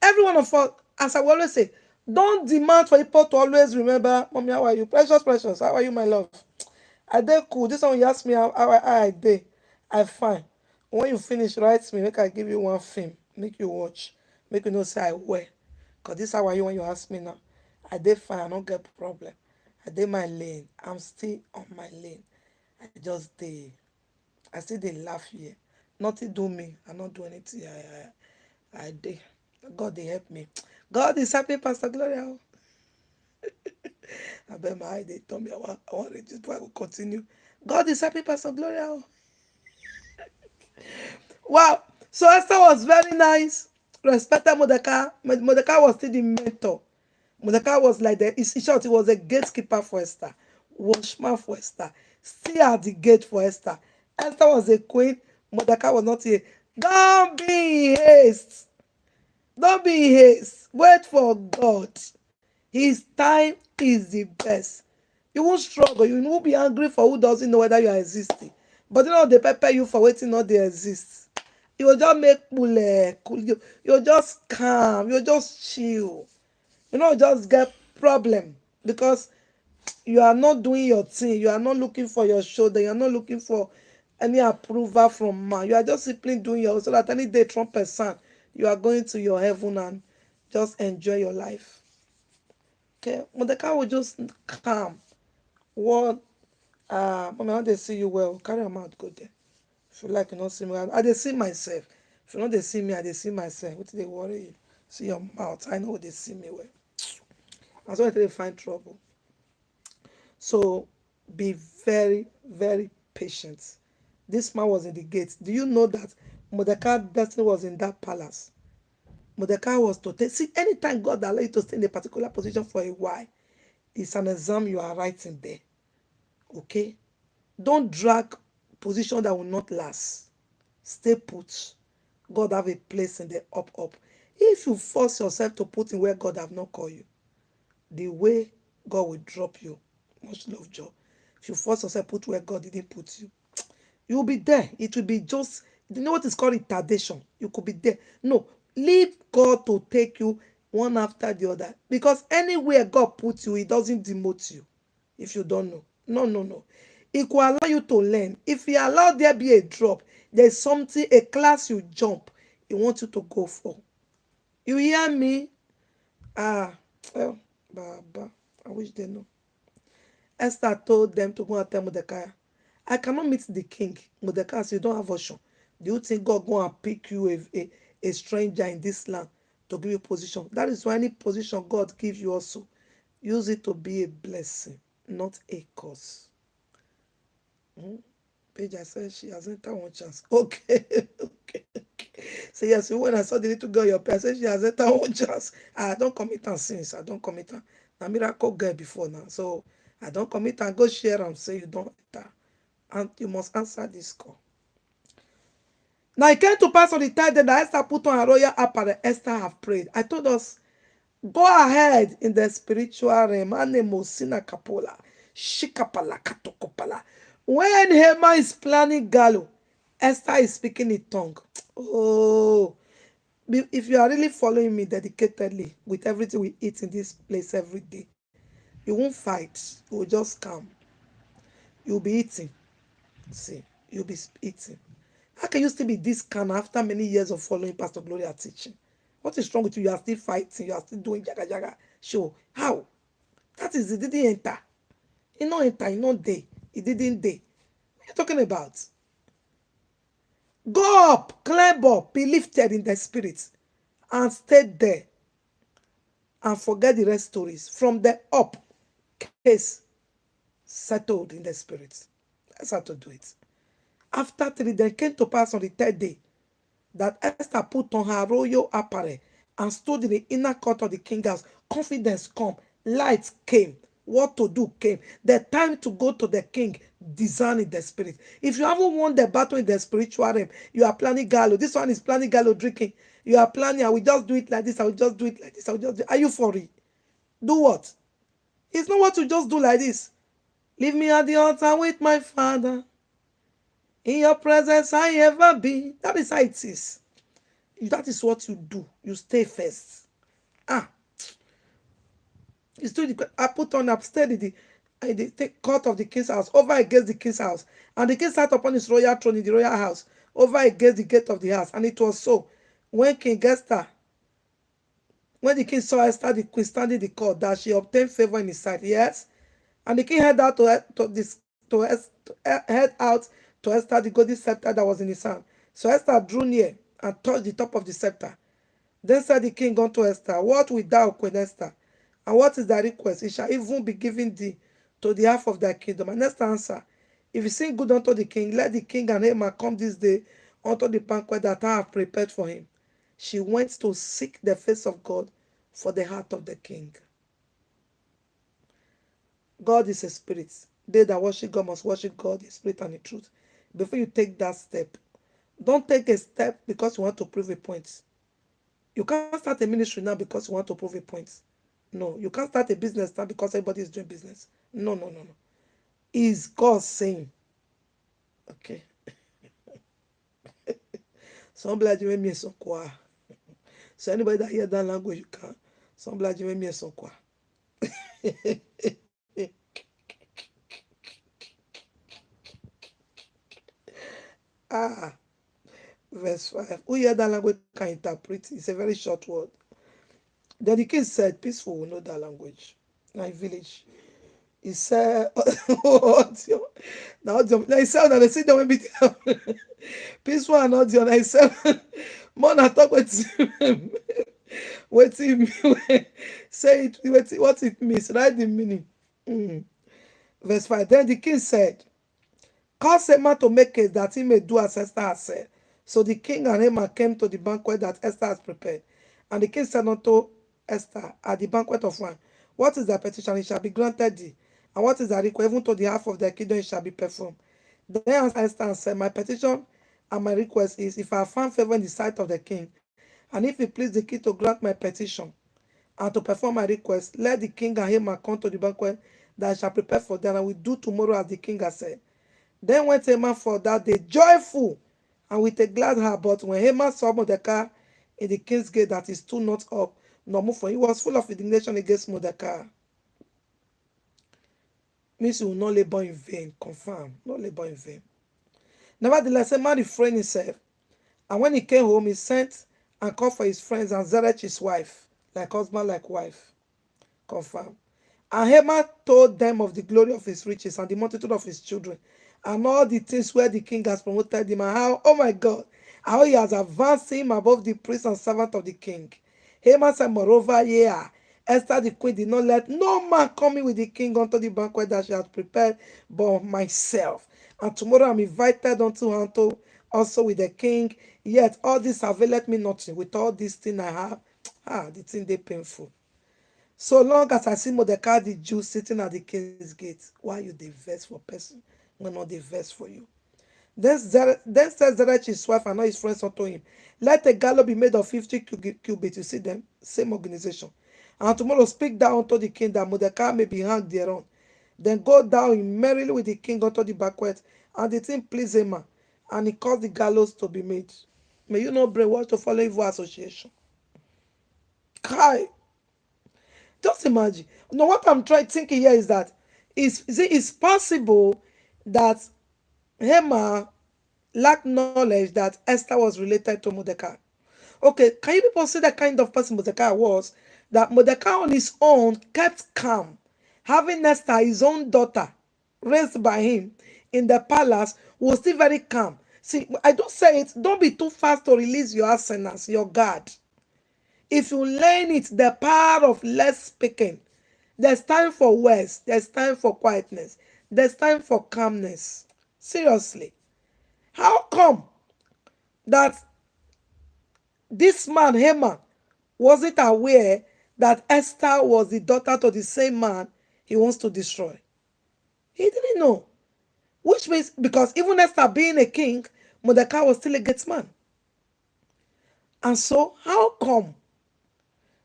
Every one of us, as I will always say, don't demand for people to always remember, Mommy, how are you? Precious, precious, how are you, my love? I dey cool. This one you ask me how I dey. I fine. When you finish, write me, make I give you one film, make you watch, make you know say I wear. Cause this how are you when you ask me now. I dey fine, I don't get problem. I dey my lane. I'm still on my lane. I just dey. I still dey laugh here. Nothing do me. I not do anything. I dey. God dey help me. God is happy, Pastor Gloria. I bet my eye they told me I want to read this before I will continue. God is happy, Pastor Gloria. Wow. So Esther was very nice. Respected Mordecai. Mordecai was still the mentor. Mordecai was like the, in short, he was a gatekeeper for Esther, watchman for Esther, still at the gate for Esther. Esther was a queen. Mordecai was not here. Don't be in haste. Don't be in haste. Wait for God. His time is the best. You won't struggle. You won't be angry for who doesn't know whether you are existing. But you know they prepare you for waiting not they exist. You will just make cool. You'll just calm. You'll just chill. You know, just get problem because you are not doing your thing. You are not looking for your shoulder. You are not looking for any approval from man. You are just simply doing your so that any day Trump person, you are going to your heaven and just enjoy your life. Okay, Mordecai will just calm. What? Mommy, how they see you well? Carry your mouth, go there. If you like, you not see me. I they see myself. If you know they see me, I they see myself. What do they worry you? See your mouth. I know they see me well. That's why they find trouble. So be very, very patient. This man was in the gate. Do you know that Mordecai's destiny was in that palace? Mordecai was to take. See, anytime God allows you to stay in a particular position for a while, it's an exam you are writing there. Okay? Don't drag position that will not last. Stay put. God have a place in the up. If you force yourself to put in where God have not called you, the way God will drop you. Much love, Joe. If you force yourself put where God didn't put you, you will be there. It will be just, you know what is called retardation. You could be there. No, leave God to take you one after the other. Because anywhere God puts you, it doesn't demote you. If you don't know. No. It will allow you to learn. If you allow there be a drop, there's something, a class you jump, He wants you to go for. You hear me? Well, Baba, I wish they know. Esther told them to go and tell Mordecai, I cannot meet the king. Mordecai said, you don't have option. Do you think God go and pick you a stranger in this land to give you position? That is why any position God gives you also, use it to be a blessing, not a curse. Paige, I said she has entered one chance. Okay. So yes, when I saw the little girl your parents, I said she has entered one chance. I don't commit and sins. I don't commit and a miracle girl before now. So I don't commit and go share and say you don't enter. And you must answer this call. Now it came to pass on the third day that Esther put on her royal apparel. Esther have prayed. I told us Go ahead in the spiritual realm. Anemo sina kapola. Shikapala katokopala. When Haman is planning Gallo, Esther is speaking in tongue. Oh, if you are really following me dedicatedly with everything we eat in this place every day, you won't fight. You will just come. You'll be eating. See, you'll be eating. How can you still be this calm after many years of following Pastor Gloria teaching? What is wrong with you? You are still fighting. You are still doing jaga jaga. Show how? That is, it didn't enter. It not enter. It not day. It didn't day. What are you talking about? Go up, climb up, be lifted in the spirit, and stay there, and forget the rest stories. From the up, case settled in the spirit. That's how to do it. After 3, then came to pass on the 3rd day that Esther put on her royal apparel and stood in the inner court of the king's house. Confidence come, light came, what to do came. The time to go to the king, discern in the spirit. If you haven't won the battle in the spiritual realm, you are planning gallow. This one is planning gallow drinking. You are planning, I will just do it like this, I will just do it like this, I will just do it. Are you for it? Do what? It's not what to just do like this. Leave me at the altar with my father. In your presence I ever be. That is how it is. That is what you do. You stay first. Ah, it's doing the, I put on upstairs in the court of the king's house, over against the king's house. And the king sat upon his royal throne in the royal house, over against the gate of the house. And it was so, when King Esther, when the king saw Esther the queen standing in the court, that she obtained favor in his sight. Yes. And the king head out head out to Esther the golden scepter that was in his hand. So Esther drew near and touched the top of the scepter. Then said the king unto Esther, what wilt thou, Queen Esther? And what is thy request? It shall even be given thee to the half of thy kingdom. And Esther answered, if you seem good unto the king, let the king and Haman come this day unto the banquet that I have prepared for him. She went to seek the face of God for the heart of the king. God is a spirit. They that worship God must worship God in spirit and in truth. Before you take that step, don't take a step because you want to prove a point. You can't start a ministry now because you want to prove a point. No, you can't start a business now because everybody is doing business. No, no, no, no. Is God saying? Okay. Some blood you me so kwa. So anybody that hear that language, you can. Some blood you me so kwa. Ah, verse 5. Who hear that language can interpret. It's a very short word. Then the king said, peaceful will know that language. My village. He said, audio. Now, he said, they sit down with peaceful and audio. I said, man, I talk with him. Waiting, say it, what it means. Write the meaning. Verse 5. Then the king said, cause Haman to make case that he may do as Esther has said. So the king and Haman came to the banquet that Esther has prepared. And the king said unto Esther at the banquet of wine, what is thy petition? It shall be granted thee. And what is thy request? Even to the half of thy kingdom it shall be performed. Then answered Esther and said, my petition and my request is, if I have found favor in the sight of the king, and if it please the king to grant my petition and to perform my request, let the king and Haman come to the banquet that I shall prepare for them, and we do tomorrow as the king has said. Then went Haman for that day joyful and with a glad heart. But when Haman saw Mordecai in the king's gate, that he stood not up nor moved, for he was full of indignation against Mordecai. Means you will not labor in vain. Confirm, not labor in vain. Nevertheless, Haman refrained himself, and when he came home, he sent and called for his friends and Zeresh his wife, like husband, like wife. Confirm. And Haman told them of the glory of his riches and the multitude of his children, and all the things where the king has promoted him, and how, oh my God, how he has advanced him above the priest and servant of the king. Haman said, moreover, yeah, Esther the queen did not let no man come in with the king unto the banquet that she had prepared, but myself. And tomorrow I'm invited unto her also with the king. Yet all this availeth me nothing. With all this thing I have, the thing they painful. So long as I see Mordecai the Jew sitting at the king's gate, why you dey vex for person when not dey vex for you? Then said Zeresh his wife and all his friends unto him, let a gallows be made of 50 cubits. You see them, same organization. And tomorrow speak thou unto the king that Mordecai may be hanged thereon. Then go down in merrily with the king unto the banquet, and the thing pleased Haman, and he caused the gallows to be made. May you not brainwash to follow evil association. Kai, just imagine. Now, what I'm trying thinking here is that it's possible that Haman lacked knowledge that Esther was related to Mordecai. Okay, can you people see the kind of person Mordecai was? That Mordecai on his own kept calm, having Esther, his own daughter, raised by him in the palace, was still very calm. See, I don't say it, don't be too fast to release your arsenals, your guard. If you learn it, the power of less speaking, there's time for words, there's time for quietness, there's time for calmness. Seriously. How come that this man, Haman, wasn't aware that Esther was the daughter to the same man he wants to destroy? He didn't know. Which means, because even Esther being a king, Mordecai was still a gatesman. And so, how come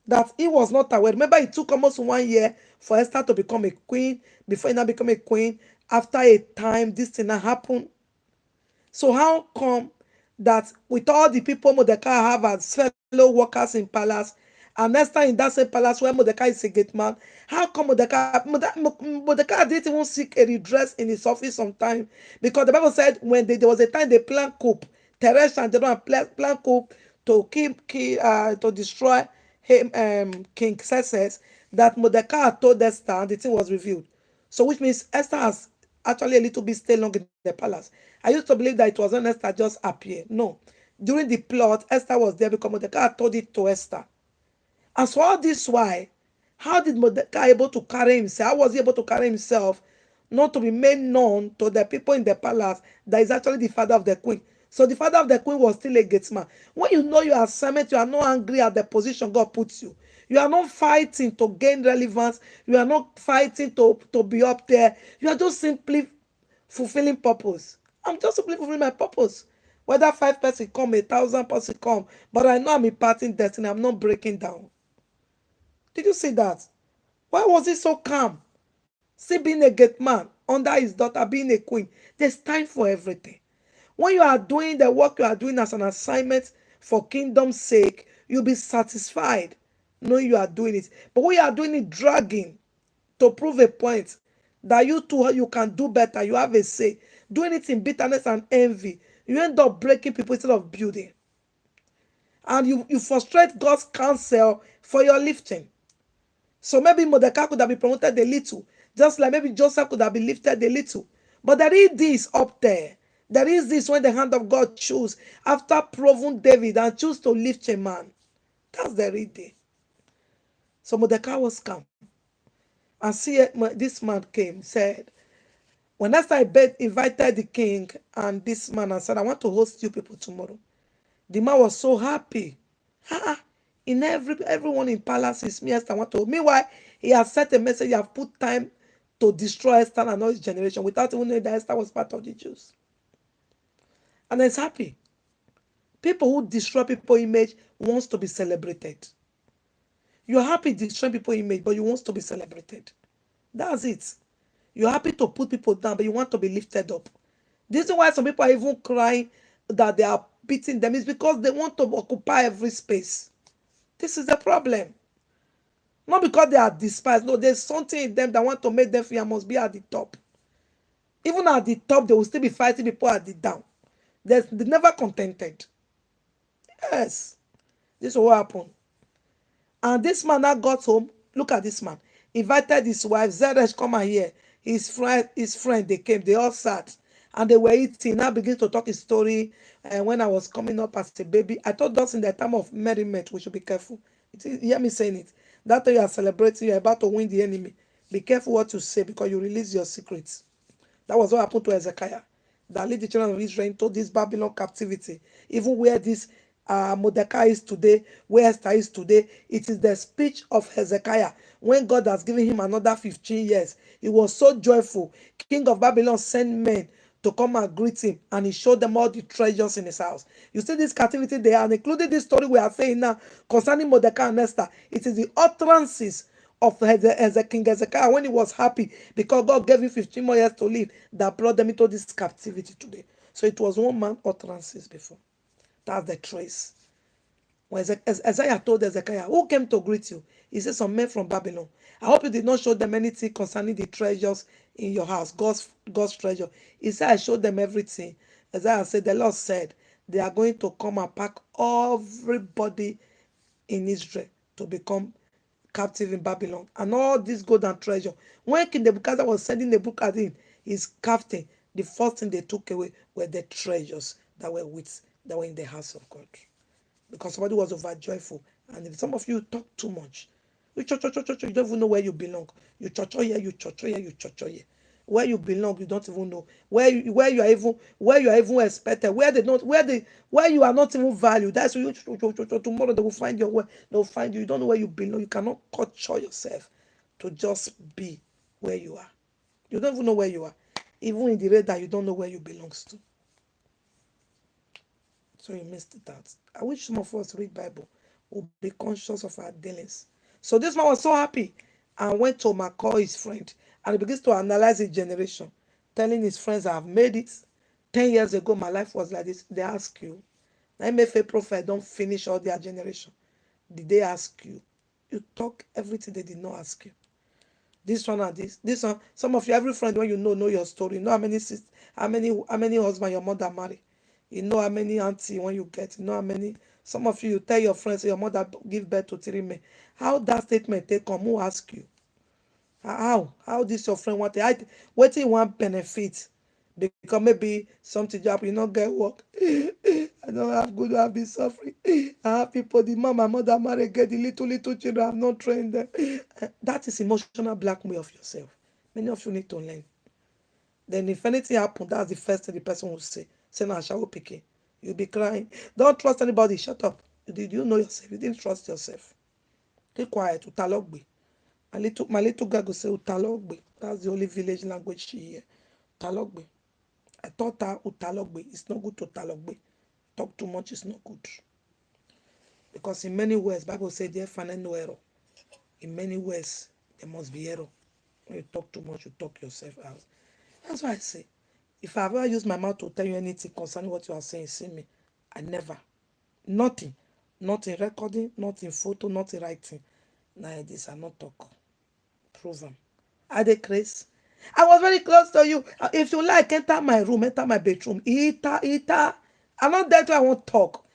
that he was not aware? Remember, it took almost 1 year for Esther to become a queen. Before he now became a queen, after a time, this thing happened. So how come that with all the people Mordecai have as fellow workers in palace, and Esther in that same palace where Mordecai is a gate man, how come Mordecai didn't even seek a redress in his office sometime? Because the Bible said when there was a time they planned coup, Teresh and Jedon planned coup to destroy him, King Xerxes, that Mordecai told Esther and the thing was revealed. So which means Esther has actually a little bit stay long in the palace. I used to believe that it was when Esther just appeared. No. During the plot, Esther was there because Mordecai told it to Esther. And so all this why, how did Mordecai able to carry himself? How was he able to carry himself not to be made known to the people in the palace that is actually the father of the queen? So the father of the queen was still a gatesman. When you know your assignment, you are not angry at the position God puts you. You are not fighting to gain relevance. You are not fighting to be up there. You are just simply fulfilling purpose. I'm just simply fulfilling my purpose. Whether 5 person come, 1,000 person come, but I know I'm imparting destiny. I'm not breaking down. Did you see that? Why was he so calm? See, being a gate man under his daughter, being a queen, there's time for everything. When you are doing the work you are doing as an assignment for kingdom's sake, you'll be satisfied knowing you are doing it. But when you are doing it dragging to prove a point that you too you can do better, you have a say, doing it in bitterness and envy, you end up breaking people instead of building. And you frustrate God's counsel for your lifting. So maybe Mordecai could have been promoted a little, just like maybe Joseph could have been lifted a little. But there is this up there. There is this when the hand of God choose after proving David and choose to lift a man. That's the real day. So Mordecai was calm. And see, this man came, said, when Esther invited the king and this man and said, I want to host you people tomorrow. The man was so happy. In everyone in palace is me, Esther want to. Meanwhile, he has sent a message, he have put time to destroy Esther and all his generation without even knowing that Esther was part of the Jews. And he's happy. People who destroy people's image wants to be celebrated. You're happy destroying people's image, but you want to be celebrated. That's it. You're happy to put people down, but you want to be lifted up. This is why some people are even crying that they are beating them. It's because they want to occupy every space. This is the problem. Not because they are despised. No, there's something in them that want to make them feel I must be at the top. Even at the top, they will still be fighting people at the down. They're never contented. Yes. This is what happened. And this man now got home. Look at this man. Invited his wife, Zeresh, come out here. His friend, they came. They all sat. And they were eating. Now begin to talk his story. And when I was coming up as a baby, I thought that's in the time of merriment. We should be careful. You hear me saying it. That time you are celebrating, you are about to win the enemy. Be careful what you say because you release your secrets. That was what happened to Hezekiah. That led the children of Israel into this Babylon captivity. Even where this Mordecai is today, where Esther is today, it is the speech of Hezekiah. When God has given him another 15 years, he was so joyful. King of Babylon sent men to come and greet him, and he showed them all the treasures in his house. You see this captivity there, and including this story we are saying now concerning Mordecai and Esther. It is the utterances of King Hezekiah when he was happy because God gave him 15 more years to live that brought them into this captivity today. So it was one man utterances before. That's the trace. When Isaiah told Hezekiah, who came to greet you? He said, some men from Babylon. I hope you did not show them anything concerning the treasures in your house, God's treasure. He said, I showed them everything. Isaiah said, the Lord said, they are going to come and pack everybody in Israel to become captive in Babylon. And all this gold and treasure. When King Nebuchadnezzar was sending Nebuchadnezzar his captain, the first thing they took away were the treasures that were in the house of God, because somebody was overjoyful. And if some of you talk too much, you you don't even know where you belong. You here, you here, you here. Where you belong, you don't even know. Where you are even expected. Where you are not even valued. That's why tomorrow they will find your way. They will find you. You don't know where you belong. You cannot culture yourself to just be where you are. You don't even know where you are. Even in the radar, you don't know where you belongs to. So you missed it out. I wish some of us read Bible will be conscious of our dealings. So this man was so happy and went to McCall, his friend, and he begins to analyze his generation, telling his friends, I have made it. 10 years ago, my life was like this. They ask you, now MFA prophet don't finish all their generation. Did they ask you? You talk everything they did not ask you. This one and this one. Some of you, every friend when you know your story. You know how many husbands your mother married. You know how many auntie when you get. You know how many. Some of you tell your friends your mother give birth to 3 men. How that statement take come? Who ask you? How this your friend want it? What you want benefit? Because maybe something job you not get work. I don't have good. I've been suffering. I have people. The mom, my mother married, get the little children. I'm not trained them. That is emotional blackmail of yourself. Many of you need to learn. Then if anything happen, that's the first thing the person will say. Say now, shall we pick it? You'll be crying. Don't trust anybody. Shut up. Did you know yourself? You didn't trust yourself. Keep quiet. Utalogbe. My little girl go say Utalogbe. That's the only village language she hear. Utalogbe. I taught her Utalogbe. It's not good to Utalogbe. Talk too much is not good. Because in many ways, Bible says there find no error. In many ways, there must be error. When you talk too much, you talk yourself out. That's why I say, if I ever use my mouth to tell you anything concerning what you are saying, see me. I never. Nothing. Not in recording, not in photo, not in writing. Now this I not talk. Prove them. Are they crazy? I was very close to you. If you like, enter my room, enter my bedroom. Ita. I'm not there till I won't talk.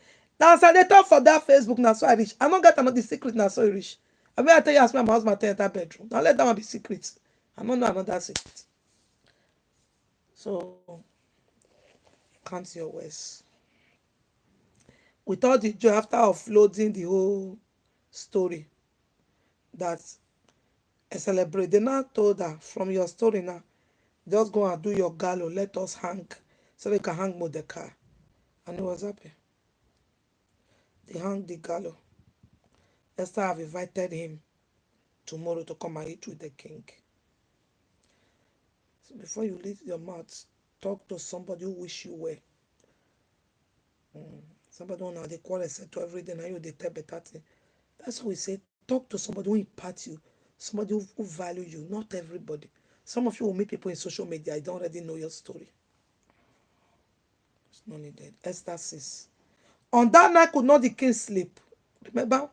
Now, as I talk for that Facebook, now so I reach. I don't get another secret now so I reach. I mean, I tell you, ask my husband to enter bedroom. Now let that one be secret. I don't know another secret. So, count your words. With all the joy after offloading the whole story that I celebrate, they now told her, from your story now, just go and do your gallows, let us hang, so they can hang Mordecai. And he was happy. They hung the gallows. Esther have invited him tomorrow to come and eat with the king. So before you leave your mouth, talk to somebody who wish you well. Somebody who know they quarrel to every day, now you they tell better thing. That's why we say talk to somebody who impart you, somebody who value you, not everybody. Some of you will meet people in social media, I don't already know your story. It's not needed. Esther says, on that night could not the king sleep. Remember,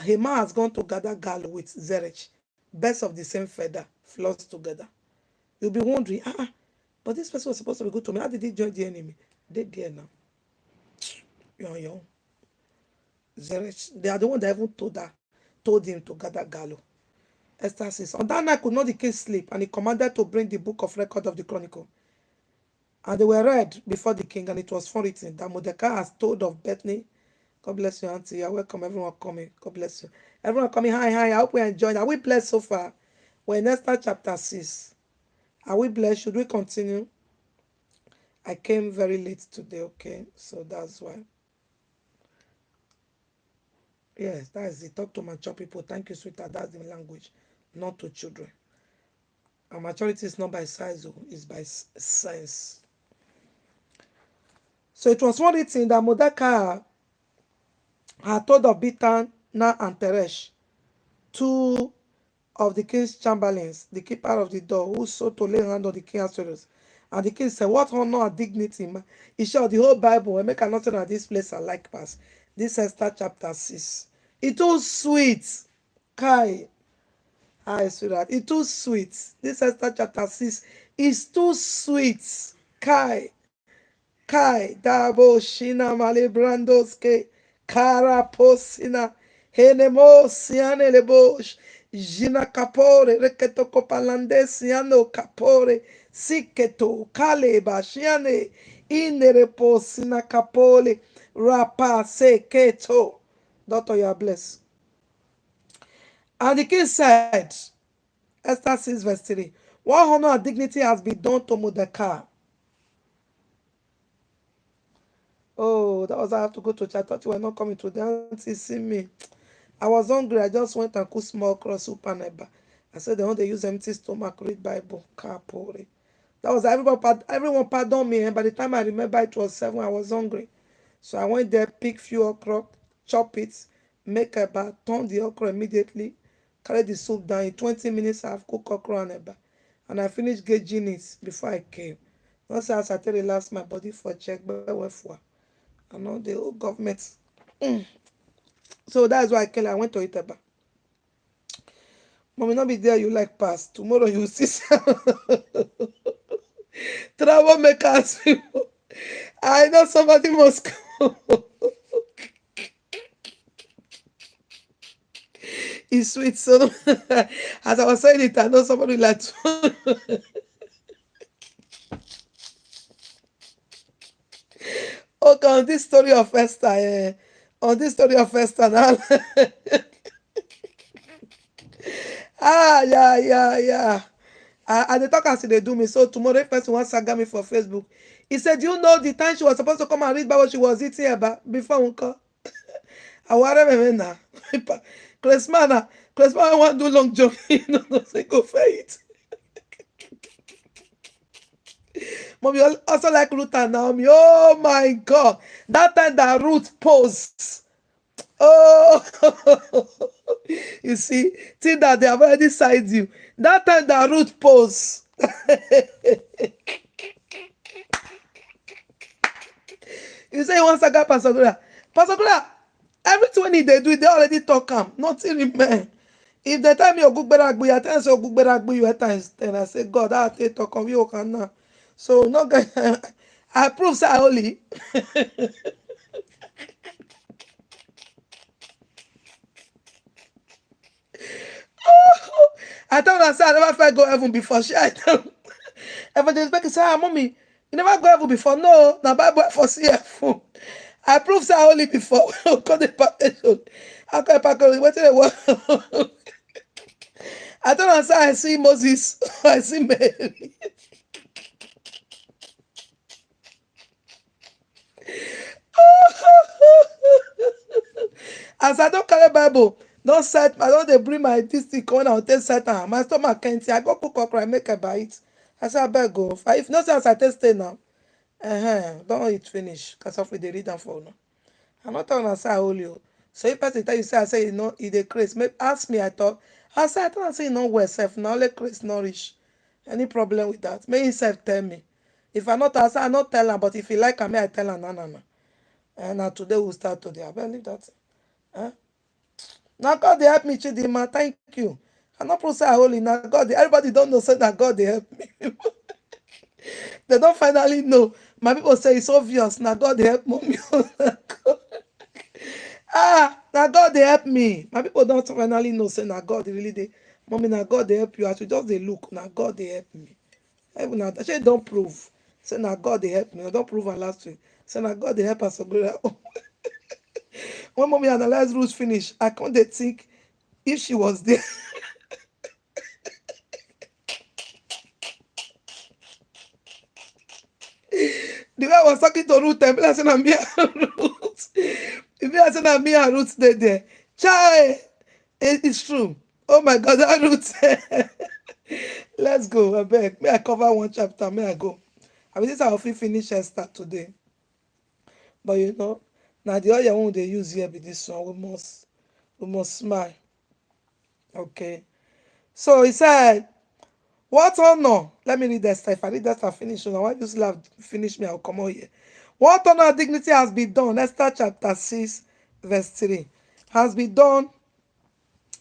Haman has gone to gather gall with Zeresh, birds of the same feather, flows together. You'll be wondering, but this person was supposed to be good to me. How did he join the enemy? They're there now. Young. Zeresh, they are the one that even told him to gather gallows. Esther says, on that night could not the king sleep, and he commanded to bring the book of record of the chronicle. And they were read before the king, and it was written that Mordecai has told of Bethany. God bless you, Auntie. You're welcome. Everyone coming. God bless you. Everyone coming. Hi. I hope we enjoyed. Are we blessed so far? We're in Esther chapter 6. Are we blessed? Should we continue? I came very late today, okay? So that's why. Yes, that is it. Talk to mature people. Thank you, sweetheart. That's the language, not to children. And maturity is not by size, it's by sense. So it was one written that Mordecai had told of Bitan, Na, and Teresh, two of the king's chamberlains, the keeper of the door, who sought to lay hand on the king's affairs. And the king said, what honor and dignity, he showed the whole Bible, and make a nothing at this place I like pass. This Esther chapter 6. It was sweet. Kai. Hi, sweetheart. It too sweet. This Esther chapter 6 is too sweet. Kai. Kai. Dabo Shina Malebrandoske. Kara Posina. Henemo Siane Lebosh. Jina Capore. Reketo Copalande Siano Capore. Siketo. Kale Bashiane. Inerepo Sina Capole. Rapa Seketo. Doctor, you are blessed. And the king said, Esther 6 verse 3, what honor and dignity has been done to Mordecai? Oh, that was I have to go to church. I thought you were not coming to the auntie see me. I was hungry. I just went and cooked small cross soup and eba. I said they want to use empty stomach, read Bible. Kapore. That was everyone pardon me. And by the time I remember it was 7, I was hungry. So I went there, pick few okra, chop it, make eba, turn the okra immediately, carry the soup down. In 20 minutes, I've cooked okra and eba. And I finished gauging it before I came. Not say as I tell relax my body for check, but for. I know the whole government. So that's why I went to Itaba. Mommy, not be there, you like pass. Tomorrow you see some troublemakers people. I know somebody must come. It's sweet. So as I was saying it, I know somebody like to. Okay, on this story of Esther, now. Yeah. And the talk as they do me. So tomorrow, if person wants to saga me for Facebook, he said, "Do you know the time she was supposed to come and read Bible she was eating about before we call?" I want now. Christmas, I want to do long jogging. No, say go for it. Mom, you also like Ruth and Naomi. Oh my God, that time that Ruth posed. Oh, you see, think that they have already signed you. That time that Ruth posed. You say you want to get Pastor Gloria. Pastor Gloria, everything they do, they already talk am. Nothing remain. If they tell me your good better you tell say good better you at times, then I say, God, I take talk of you can now. So no guy, I prove say holy. I told her, say I never felt go heaven before. She I tell Evangelist Becky say, mommy, you never go heaven before. No, na Bible for CF. I prove say holy before. Call the package. I call the package. What they want? I don't understand. I see Moses. I see Mary. As I don't carry Bible, don't set. I don't they bring my this thing when I take Satan. My stomach can't see. I go cook okra, make a bite. I say I better go. If not, as I take stay now. Don't eat finish. Cause of the read them for now. I'm not talking about say holy. So if person tell you say I say you know it dey craze, maybe ask me. I thought I say you know where self now only craze nourish. Any problem with that? May himself tell me. If I not answer, I not tell him. But if he like me, I tell him no. And now today we'll start today. I believe that. Huh? Now God they help me, Chidima. Thank you. I not pro say I holy. Now God, everybody don't know say that God they help me. They don't finally know. My people say it's obvious. Now God they help me. Now God they help me. My people don't finally know. Say now God they really they. Mommy, now God they help you. As you just they look. Now God they help me. Even now, she don't prove. Say now God they help me. I don't prove her last week. Say now God they help us. When mommy analyze rules finish, I can't they think if she was there. The way I was talking to Ruth, I said, I'm me and Ruth. If I said, I'm me and Ruth there. Chai, it's true. Oh my God, that Ruth. Let's go, I beg. May I cover one chapter? May I go? I mean, this I will finish Esther today. But now the other one they use here be this one. We must smile. Okay. So he said, what honor? Let me read Esther. If I read that, I'll finish. So I just have finish me, I'll come out here. What honor and dignity has been done? Esther chapter 6, verse 3. Has been done,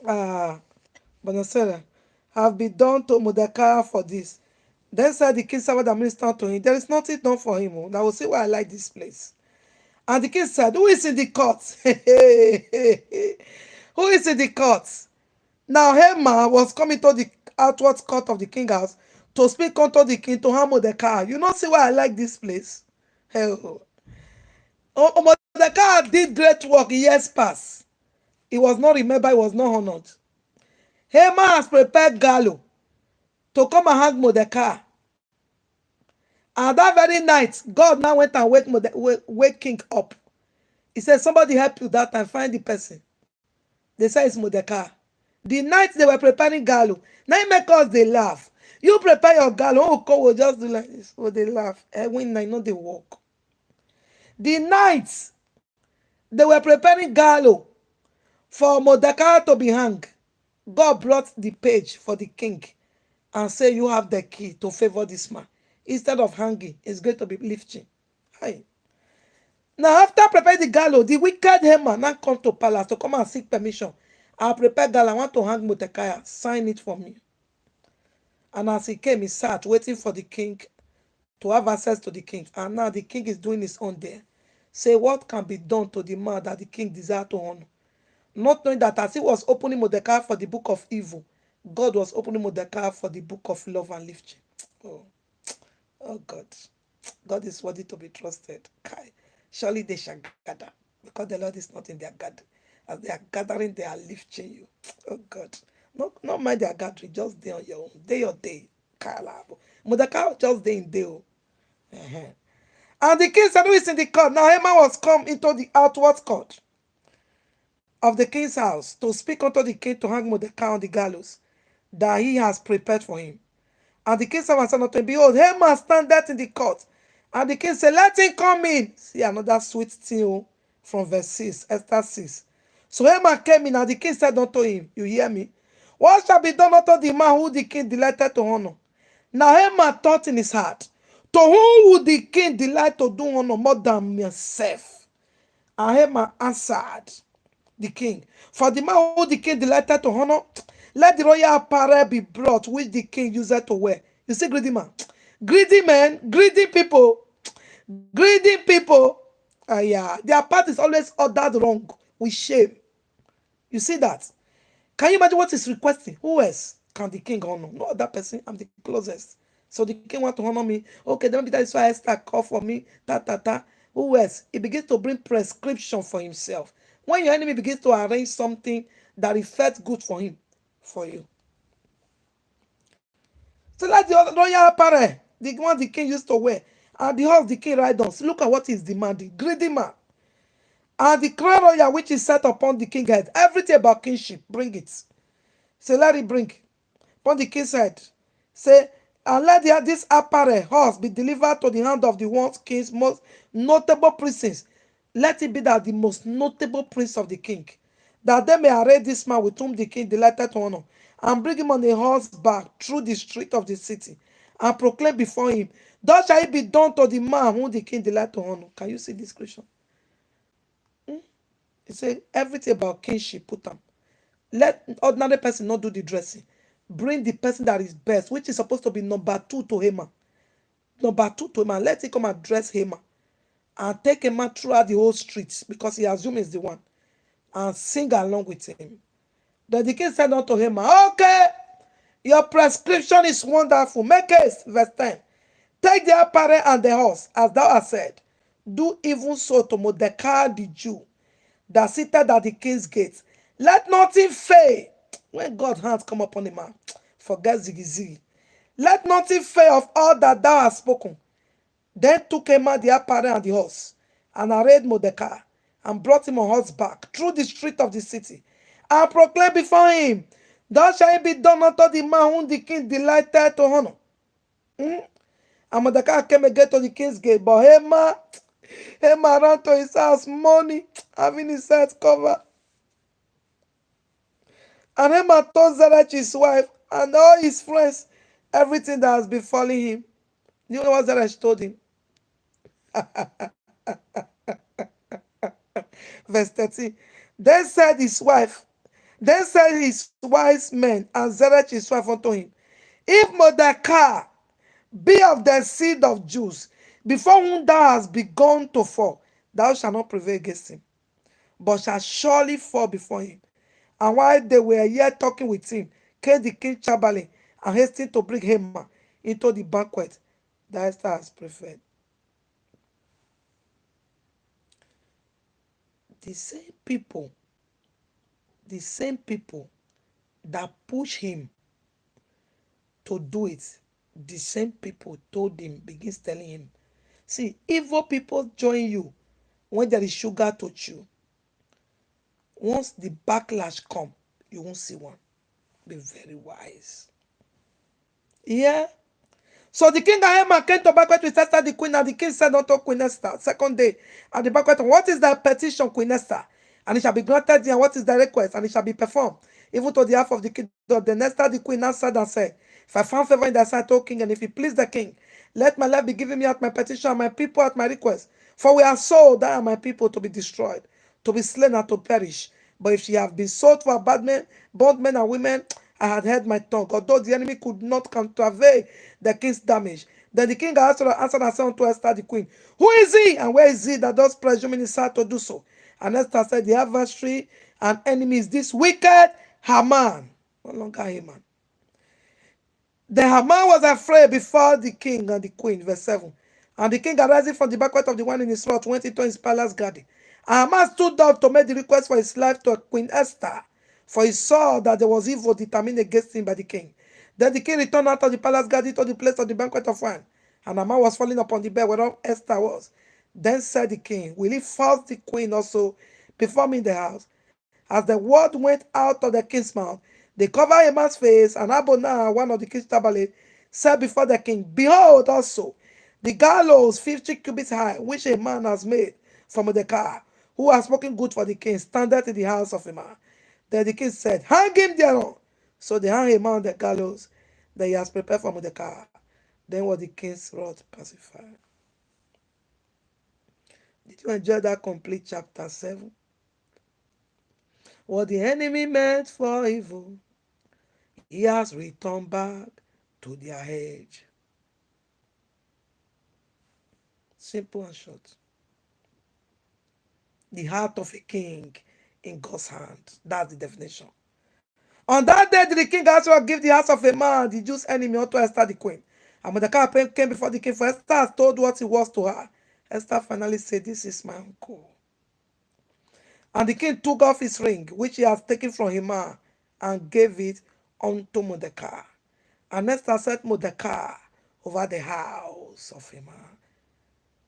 Bonasera, have been done to Mordecai for this. Then said the king servant and ministered to him, there is nothing done for him. Now we'll see why I like this place. And the king said, who is in the court? Who is in the court? Now Haman was coming to the outward court of the king house to speak unto the king to harm Mordecai. You not see why I like this place? Hell. Mordecai did great work years past. He was not remembered, he was not honored. Haman has prepared gallows to come and hang Mordecai. And that very night, God now went and wake King up. He said, somebody help you that time, find the person. They said it's Mordecai. The night they were preparing gallows, now it make us they laugh. You prepare your gallows, oh, God will just do like this. Oh, they laugh. And when I know they walk. The night they were preparing gallows for Mordecai to be hung, God brought the page for the king and said, you have the key to favor this man. Instead of hanging, it's going to be lifting. Hi. Now, after preparing the gallows, the wicked Haman now come to palace to come and seek permission. I'll prepare gallows. I want to hang Mordecai. Sign it for me. And as he came, he sat waiting for the king to have access to the king. And now the king is doing his own there. Say, what can be done to the man that the king desired to honor? Not knowing that as he was opening Mordecai for the book of evil, God was opening Mordecai for the book of love and lifting. Oh God. God is worthy to be trusted. Surely they shall gather, because the Lord is not in their gathering. As they are gathering, they are lifting you. Oh God. Not mind their gathering, just day on your own. Day or day. Mordecai just day in day. And the king said, who is in the court? Now Haman was come into the outward court of the king's house to speak unto the king to hang Mordecai on the gallows that he has prepared for him. And the king said unto him, behold, Haman standeth in the court. And the king said, let him come in. See another sweet thing from verse 6, Esther 6. So Haman came in, and the king said unto him, you hear me? What shall be done unto the man who the king delighted to honor? Now Haman thought in his heart, to whom would the king delight to do honor more than myself? And Haman answered the king, for the man who the king delighted to honor, let the royal apparel be brought, which the king used to wear. You see, greedy man. Greedy men, greedy people. Greedy people. Yeah, their part is always ordered wrong with shame. You see that? Can you imagine what he's requesting? Who else can the king honor? No other person. I'm the closest. So the king want to honor me. Okay, then maybe that is why Esther call for me. Who else? He begins to bring prescription for himself. When your enemy begins to arrange something that it felt good for him, for you. So like the royal apparel, the one the king used to wear, and the horse the king ride on. So look at what he's demanding. Greedy man. And the crown royal which is set upon the king's head. Everything about kingship, bring it. Say, let it bring. Upon the king's head. Say, and let this apparel horse be delivered to the hand of the one king's most notable princes. Let it be that the most notable prince of the king, that they may array this man with whom the king delighted to honor, and bring him on a horseback through the street of the city, and proclaim before him, thus shall it be done to the man whom the king delighted to honor. Can you see this question? He said, everything about kingship, put them. Let ordinary person not do the dressing. Bring the person that is best, which is supposed to be number 2 to Haman. Number 2 to Haman. Let him come and dress Haman. And take Haman throughout the whole streets, because he assumes he's the one. And sing along with him. Then the king said unto Haman, okay, your prescription is wonderful. Make haste, verse 10. Take the apparel and the horse, as thou hast said. Do even so to Mordecai the Jew, that sitteth at the king's gate. Let nothing fail. When God's hands come upon a man, forget ziggy. Let nothing fail of all that thou hast spoken. Then took Haman the apparel and the horse, and arrayed Mordecai, and brought him on horseback through the street of the city, and proclaimed before him, Thus shall it be done unto the man whom the king delighted to honor. And Mordecai came again to the king's gate, but Haman ran to his house, money, having his head covered. And Haman told Zeresh his wife and all his friends everything that has befallen him. You know what Zeresh told him? Verse 13. Then said his wise men and Zeresh his wife unto him, if Mordecai be of the seed of Jews, before whom thou hast begun to fall, thou shalt not prevail against him, but shalt surely fall before him. And while they were yet talking with him, came the king Chamberlain and hastened to bring Haman into the banquet that Esther has prepared. The same people that push him to do it, the same people told him, begins telling him, see, evil people join you when there is sugar to chew. Once the backlash come, you won't see one. Be very wise. Yeah. So the king and Haman came to banquet with Esther the queen, and the king said unto Queen Esther, second day, at the banquet, what is thy petition, Queen Esther? And it shall be granted thee, and what is thy request? And it shall be performed, even to the half of the kingdom. Then Esther the queen answered and said, if I found favor in thy sight, O king, and if it please the king, let my life be given me at my petition, and my people at my request. For we are sold, I and my people, to be destroyed, to be slain, and to perish. But if she have been sold for bondmen and women, I had held my tongue, although the enemy could not countervail the king's damage. Then the king answered and said unto Esther the queen, who is he, and where is he that does presume in his heart to do so? And Esther said, the adversary and enemy is this wicked Haman. No longer Haman. The Haman was afraid before the king and the queen. Verse 7. And the king, arising from the banquet of the wine in his wrath, went into his palace garden. And Haman stood up to make the request for his life to Queen Esther, for he saw that there was evil determined against him by the king. Then the king returned out of the palace garden to the place of the banquet of wine. And Haman was falling upon the bed whereon Esther was. Then said the king, will he force the queen also before me in the house? As the word went out of the king's mouth, they covered Haman's face, and Abonah, one of the king's tablet, said before the king, behold also the gallows 50 cubits high, which a man has made for Mordecai, who has spoken good for the king, standeth in the house of Haman. Then the king said, hang him thereon. So they hang Haman on the gallows that he has prepared for Mordecai. Then was the king's wrath pacified. Did you enjoy that complete chapter 7? What the enemy meant for evil, he has returned back to their edge. Simple and short. The heart of a king in God's hand. That's the definition. On that day did the king also give the house of a man, the Jews' enemy, unto Esther the queen. And Mordecai came before the king, for Esther has told what he was to her. Esther finally said, this is my uncle. And the king took off his ring, which he has taken from Haman, and gave it unto Mordecai. And Esther set Mordecai over the house of Haman.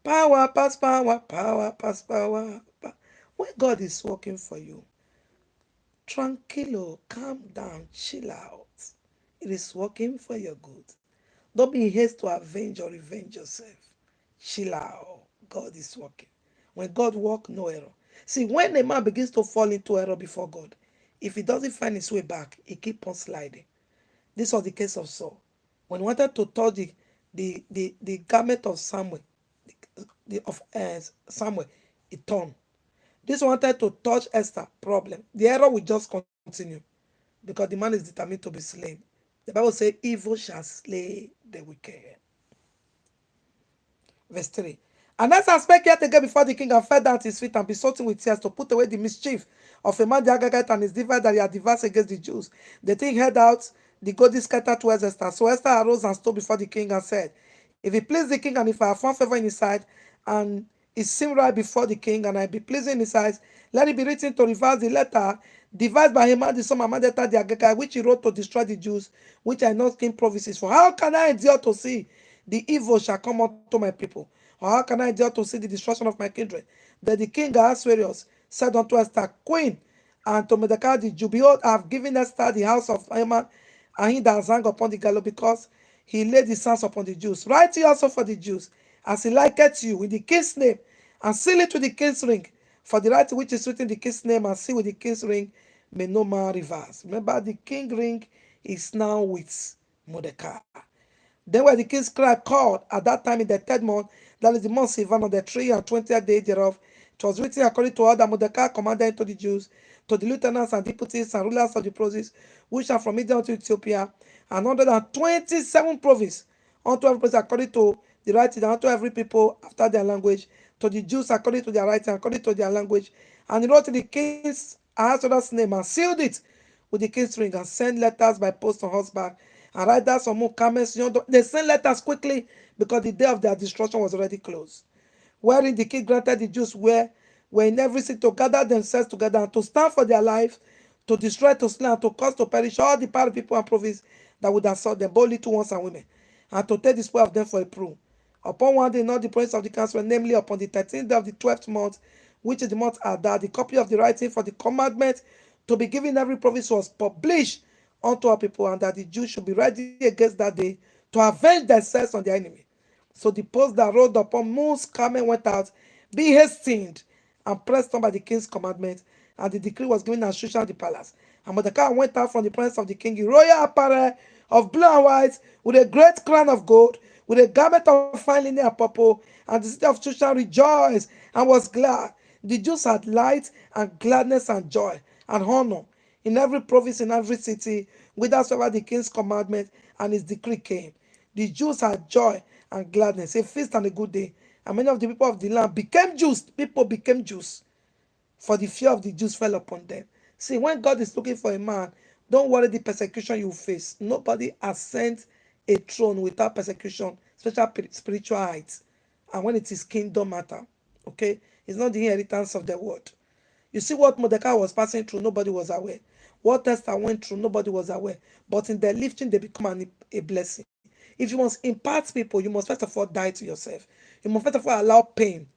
Power past power, power past power. When God is working for you, tranquilo, calm down, chill out. It is working for your good. Don't be in haste to avenge or revenge yourself. Chill out. God is working. When God works, no error. See, when a man begins to fall into error before God, if he doesn't find his way back, he keeps on sliding. This was the case of Saul. When he wanted to touch the garment of Samuel, Samuel, it turned. This wanted to touch Esther, problem. The error will just continue because the man is determined to be slain. The Bible says, evil shall slay the wicked. Verse 3. And Esther spake yet again before the king, and fell down at his feet, and besought him with tears to put away the mischief of a man the Agagite and his device that he had devised against the Jews. The king heard out the golden scatter towards Esther. So Esther arose and stood before the king and said, if it please the king, and if I have found favor in his sight, and it seem right before the king, and I be pleasing in his eyes, let it be written to reverse the letter devised by Haman the son of Hammedatha the Agagite, which he wrote to destroy the Jews, which I know king promises. For how can I endure to see the evil shall come unto my people? Or how can I endure to see the destruction of my kindred? Then the king Ahasuerus said unto Esther, Queen, And to Mordecai the Jew, behold, I have given Esther the house of Haman, and he that has hung upon the gallows, because he laid his hands upon the Jews. Write ye also for the Jews, as he liketh you, in the king's name, and seal it with the king's ring. For the writing which is written in the king's name and sealed with the king's ring may no man reverse. Remember, the king ring is now with Mordecai. Then were the king's cry called at that time in the third month, that is the month Sivan, on the 3 and 20th day thereof. It was written according to all that Mordecai commanded to the Jews, to the lieutenants and deputies and rulers of the provinces, which are from Midian to Ethiopia, and 127 provinces, unto every province according to the writing, and unto every people after their language, to the Jews according to their writing, according to their language. And he wrote in the king's Ahasuerus' name and sealed it with the king's ring, and sent letters by post on horseback, and riders on moon camels. They sent letters quickly because the day of their destruction was already close. Wherein the king granted the Jews were in every city to gather themselves together and to stand for their lives, to destroy, to slay, and to cause to perish all the power people and provinces that would assault them, both little ones and women, and to take the spoil of them for a proof. Upon one day, not the presence of the council, namely upon the 13th day of the 12th month, which is the month Adar, the copy of the writing for the commandment to be given every province was published unto our people, and that the Jews should be ready against that day to avenge themselves on their enemy. So the post that rode upon Moose Carmen went out, be hastened, and pressed on by the king's commandment, and the decree was given at Shushan the palace. And Mordecai went out from the presence of the king in royal apparel of blue and white, with a great crown of gold, with a garment of fine linen and purple. And the city of Shushan rejoiced and was glad. The Jews had light and gladness and joy and honor in every province, in every city, whithersoever the king's commandment and his decree came. The Jews had joy and gladness, a feast and a good day. And many of the people of the land became Jews. People became Jews, for the fear of the Jews fell upon them. See, when God is looking for a man, don't worry the persecution you face. Nobody ascends a throne without persecution, especially spiritual heights. And when it is kingdom matter, okay, it's not the inheritance of the world. You see what Mordecai was passing through, nobody was aware. What Esther went through, nobody was aware. But in their lifting, they become a blessing. If you must impart people, you must first of all die to yourself. You must first of all allow pain,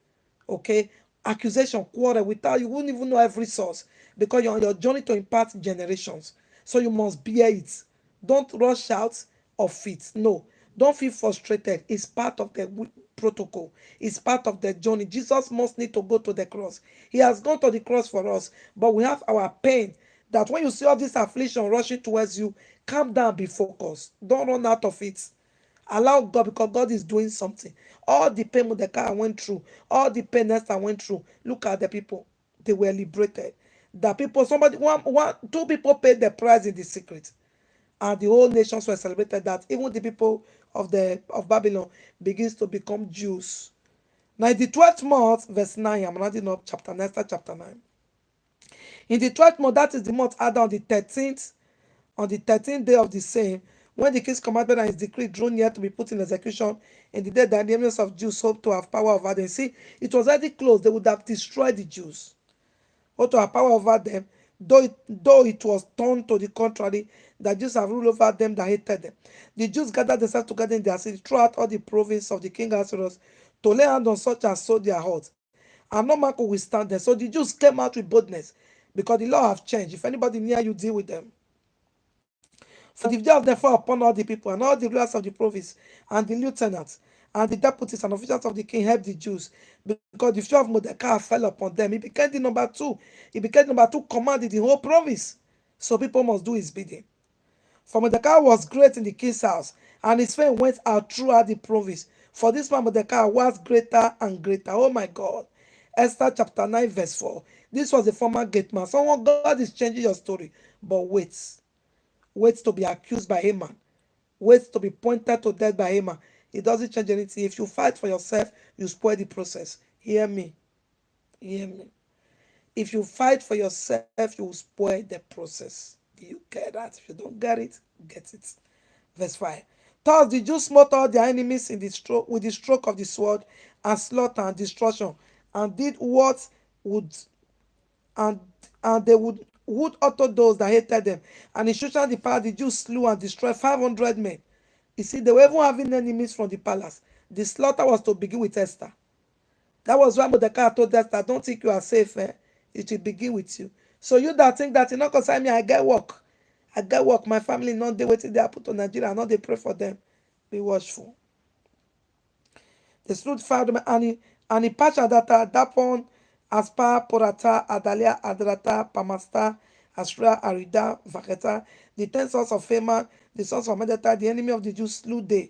okay? Accusation, quarrel, without you wouldn't even know every source, because you're on your journey to impart generations. So you must bear it. Don't rush out of it. No, don't feel frustrated. It's part of the protocol. It's part of the journey. Jesus must need to go to the cross. He has gone to the cross for us, but we have our pain. That when you see all this affliction rushing towards you, calm down, be focused. Don't run out of it. Allow God, because God is doing something. All the pain Mordecai went through, all the pain Esther went through. Look at the people. They were liberated. The people, two people paid the price in the secret. And the whole nations were celebrated that even the people of Babylon begins to become Jews. Now in the 12th month, verse 9, I'm rounding up Esther chapter 9. In the 12th month, that is the month Adar, on the 13th day of the same, when the king's commandment and his decree drew near to be put in execution, in the day that the enemies of Jews hoped to have power over them. See, it was already close. They would have destroyed the Jews, or to have power over them, though it was turned to the contrary, that Jews have ruled over them that hated them. The Jews gathered themselves together in their city throughout all the province of the king Ahasuerus to lay hand on such as sold their hearts, and no man could withstand them. So the Jews came out with boldness, because the law have changed. If anybody near you, deal with them. For the day of them fell upon all the people, and all the rulers of the province, and the lieutenants, and the deputies and officials of the king helped the Jews, because the fear of Mordecai fell upon them. He became the number two. He became number two command in the whole province. So people must do his bidding. For Mordecai was great in the king's house, and his fame went out throughout the province. For this man Mordecai was greater and greater. Oh my God. Esther chapter 9, verse 4. This was a former great man. Someone, God is changing your story. But wait. Wait to be accused by Haman. Wait to be pointed to death by Haman. It doesn't change anything. If you fight for yourself, you spoil the process. Hear me. Hear me. If you fight for yourself, you will spoil the process. Do you get that? If you don't get it, get it. Verse 5. Thus the Jews smote all their enemies with the stroke of the sword, and slaughter and destruction, and did what would and they would utter those that hated them. And in Shushan the palace, the Jews slew and destroyed 500 men. You see, they were even having enemies from the palace. The slaughter was to begin with Esther. That was why Mordecai told Esther, don't think you are safe. It will begin with you. So you that think that you not concern me, I get work. I get work. My family not dey wetin dey happen to Nigeria. I not dey pray for them. Be watchful. The sloot found him and he patched Adata, Dapon, Aspa, Porata, Adalia, Adrata, Pamasta, Astra, Arida, Vaketa, the 10 sons of Fema, the sons of Medeta, the enemy of the Jews slew they.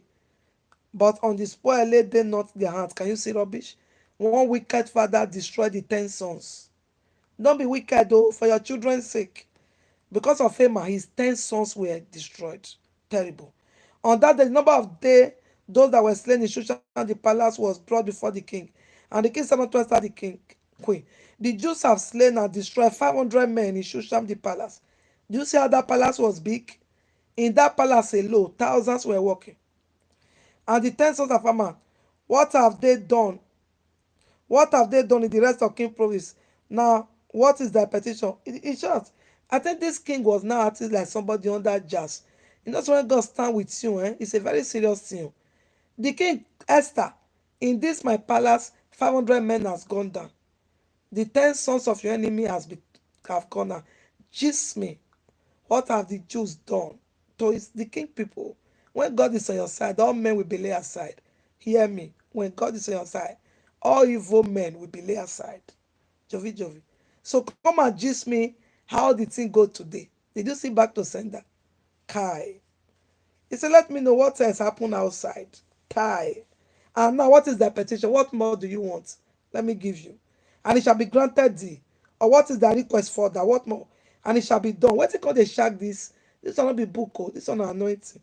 But on the spoil laid they not their hands. Can you see rubbish? One wicked father destroyed the 10 sons. Don't be wicked though, for your children's sake. Because of Haman, his 10 sons were destroyed. Terrible. On that day, the number of those that were slain in Shushan the palace was brought before the king. And the king said unto Esther the queen, the Jews have slain and destroyed 500 men in Shushan the palace. Do you see how that palace was big? In that palace alone, thousands were working. And the 10 sons of Haman, what have they done? What have they done in the rest of King province? Now, what is their petition? In short, I think this king was now acting like somebody under jazz. You know, so when God stand with you, it's a very serious thing. The king, Esther, in this my palace, 500 men has gone down. The 10 sons of your enemy have gone down. Gist me, what have the Jews done to the king people? When God is on your side, all men will be laid aside. Hear me. When God is on your side, all evil men will be laid aside. Jovi Jovi. So come and gist me how the thing go today. Did you see back to sender? Kai. He said, let me know what has happened outside. Kai. And now what is the petition? What more do you want? Let me give you. And it shall be granted thee. Or what is the request for that? What more? And it shall be done. What is called they shag this? This will not be book. Oh. This one anointing.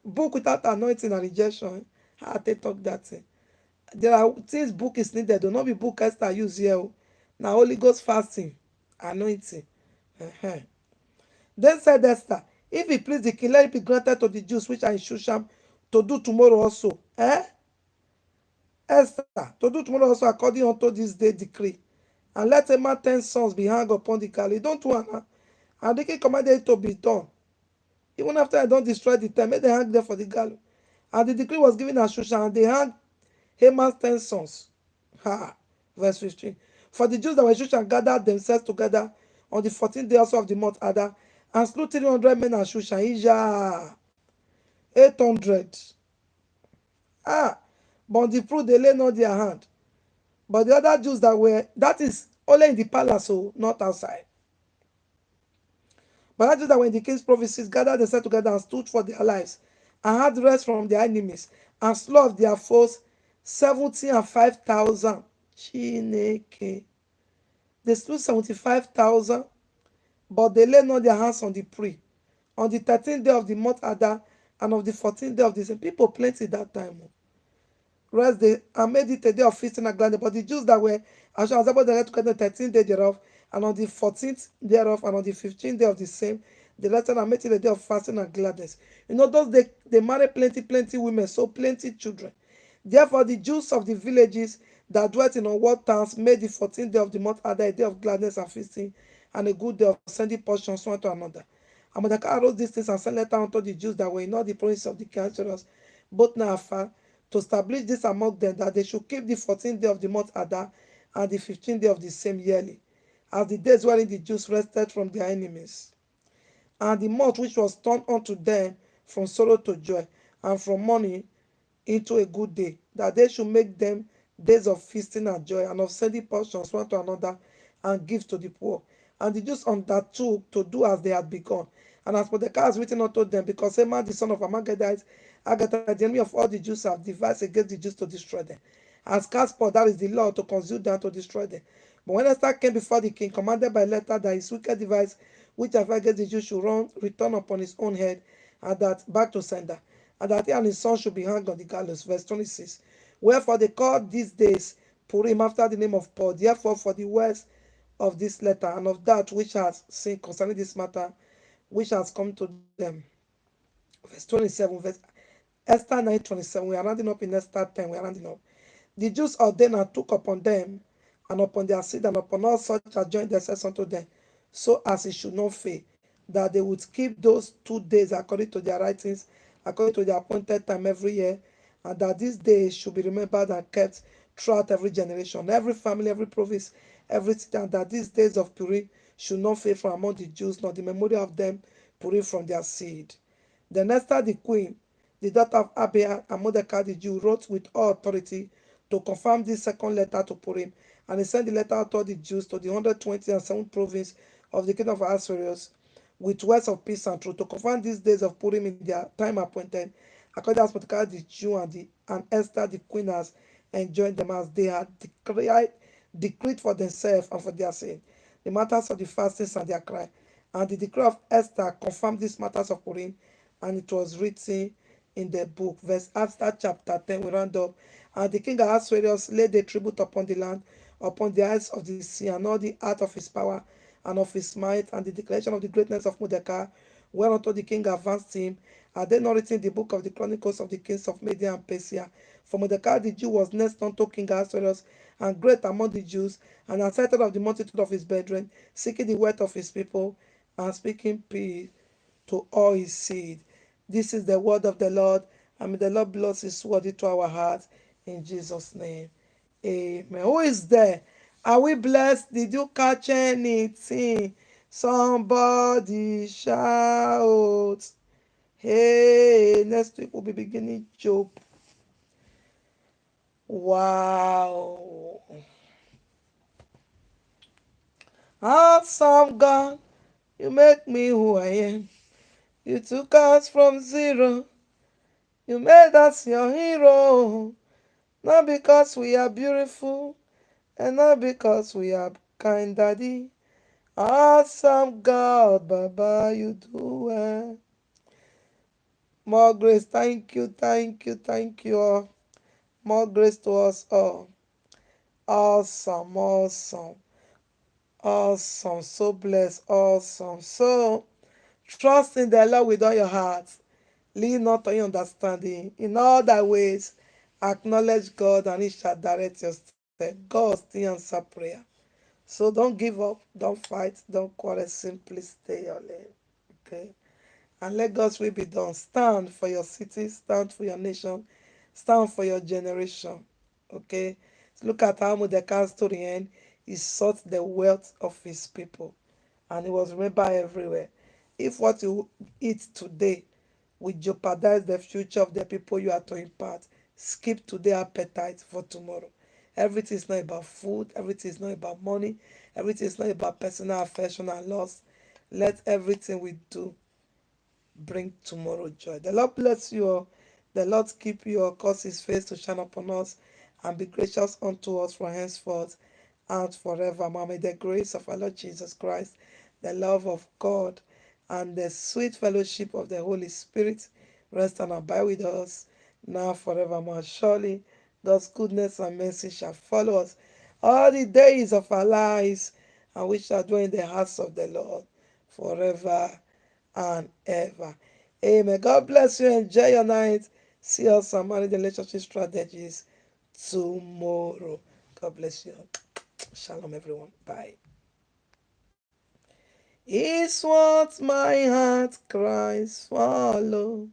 Book without anointing and rejection. How they talk that thing? There are things book is needed. Do not be book Esther use here. Now Holy Ghost fasting, anointing. Uh-huh. Then said Esther, if it please the king, let it be granted to the Jews which are in Shushan to do tomorrow also. Esther, to do tomorrow also according unto this day decree. And let a man 10 sons be hung upon the gallows. Don't want. And the king commanded it to be done. Even after I don't destroy the temple, they hang there for the gallows. And the decree was given at Shushan, and they hung Haman's 10 sons. Verse 15. For the Jews that were in Shushan gathered themselves together on the 14th day also of the month Adar, and slew 300 men at Shushan. 800. But the proof they lay not their hand. But the other Jews that is only in the palace, so not outside. But that Jews that were in the king's provinces gathered themselves together and stood for their lives, and had rest from their enemies, and slew of their foes 70 and 5,000. Chineke. They slew 75,000, but they laid not their hands on the prey. On the 13th day of the month Adar, and of the 14th day of the same. People plenty that time. Rest they and made it a day of feasting and gladness. But the Jews that were as able to get together the 13th day thereof, and on the 14th thereof, and on the 15th day of the same, they rested and made it a day of fasting and gladness. You know, those they married plenty women, so plenty children. Therefore, the Jews of the villages that dwelt in unwalled towns made the 14th day of the month Adar a day of gladness and feasting, and a good day of sending portions one to another. And Mordecai wrote these things and sent letter unto the Jews that were in all the provinces of the councillors, both near and far, to establish this among them, that they should keep the 14th day of the month Adar and the 15th day of the same yearly, as the days wherein the Jews rested from their enemies, and the month which was turned unto them from sorrow to joy, and from mourning into a good day, that they should make them days of feasting and joy, and of sending portions one to another, and gifts to the poor. And the Jews undertook to do as they had begun. And as Mordecai has written unto them, because Haman the son of Ammagedite, Agatha, the enemy of all the Jews, have devised against the Jews to destroy them. As Caspar, that is the law, to consume them to destroy them. But when Esther came before the king, commanded by letter that his wicked device, which have against the Jews, should return upon his own head, and that back to sender, and that he and his son should be hanged on the gallows. Verse 26. Wherefore they called these days Purim after the name of Paul. Therefore, for the words of this letter and of that which has seen concerning this matter, which has come to them. Verse 27. Esther 9:27. We are rounding up in Esther 10. We are rounding up. The Jews ordained and took upon them, and upon their seed, and upon all such as joined themselves unto them, so as it should not fail, that they would keep those 2 days according to their writings, according to the appointed time every year, and that these days should be remembered and kept throughout every generation, every family, every province, every city, and that these days of Purim should not fade from among the Jews, nor the memory of them Purim from their seed. Then Esther the queen, the daughter of Abiah and Mordecai the Jew, wrote with all authority to confirm this second letter to Purim, and he sent the letter to all the Jews to the 127th province of the kingdom of Ahasuerus with words of peace and truth to confirm these days of Purim in their time appointed, according as Mordecai the Jew and Esther the queen has enjoined them as they had decreed for themselves and for their sin, the matters of the fastings and their cry. And the decree of Esther confirmed these matters of Purim, and it was written in the book. Verse after chapter 10, we round up. And the king Ahasuerus laid a tribute upon the land, upon the eyes of the sea, and all the art of his power and of his might, and the declaration of the greatness of Mordecai, whereunto the king advanced him. Are they not written in the book of the chronicles of the kings of Media and Persia? For Mordecai the Jew was next unto King Ahasuerus, and great among the Jews, and accepted of the multitude of his brethren, seeking the wealth of his people, and speaking peace to all his seed. This is the word of the Lord, and may the Lord bless his word into our hearts in Jesus' name. Amen. Who is there? Are we blessed? Did you catch anything? Somebody shout. Hey, next week we'll be beginning Job. Wow. Awesome God, you make me who I am. You took us from zero. You made us your hero. Not because we are beautiful, and not because we are kind, Daddy. Awesome God, Baba, you do well. More grace, thank you, thank you, thank you all. More grace to us all. Awesome, awesome, awesome. So blessed, awesome. So trust in the Lord with all your heart. Lean not on your understanding. In all thy ways, acknowledge God, and he shall direct your step. God still answer prayer. So don't give up, don't fight, don't quarrel. Simply stay your lane. Okay? And let God's will be done. Stand for your city, stand for your nation, stand for your generation. Okay? So look at how Mordecai's story end. He sought the wealth of his people, and he was remembered everywhere. If what you eat today will jeopardize the future of the people you are to impart, skip today appetite for tomorrow. Everything is not about food, everything is not about money, everything is not about personal affection and loss. Let everything we do bring tomorrow joy. The Lord bless you all. The Lord keep you all, cause his face to shine upon us, and be gracious unto us from henceforth and forevermore. May the grace of our Lord Jesus Christ, the love of God, and the sweet fellowship of the Holy Spirit rest and abide with us now forevermore. Surely God's goodness and mercy shall follow us all the days of our lives, and we shall dwell in the house of the Lord forever and ever. Amen. God bless you. Enjoy your night. See us on marriage and relationship strategies tomorrow. God bless you. Shalom, everyone. Bye. Is what my heart cries for, Lord.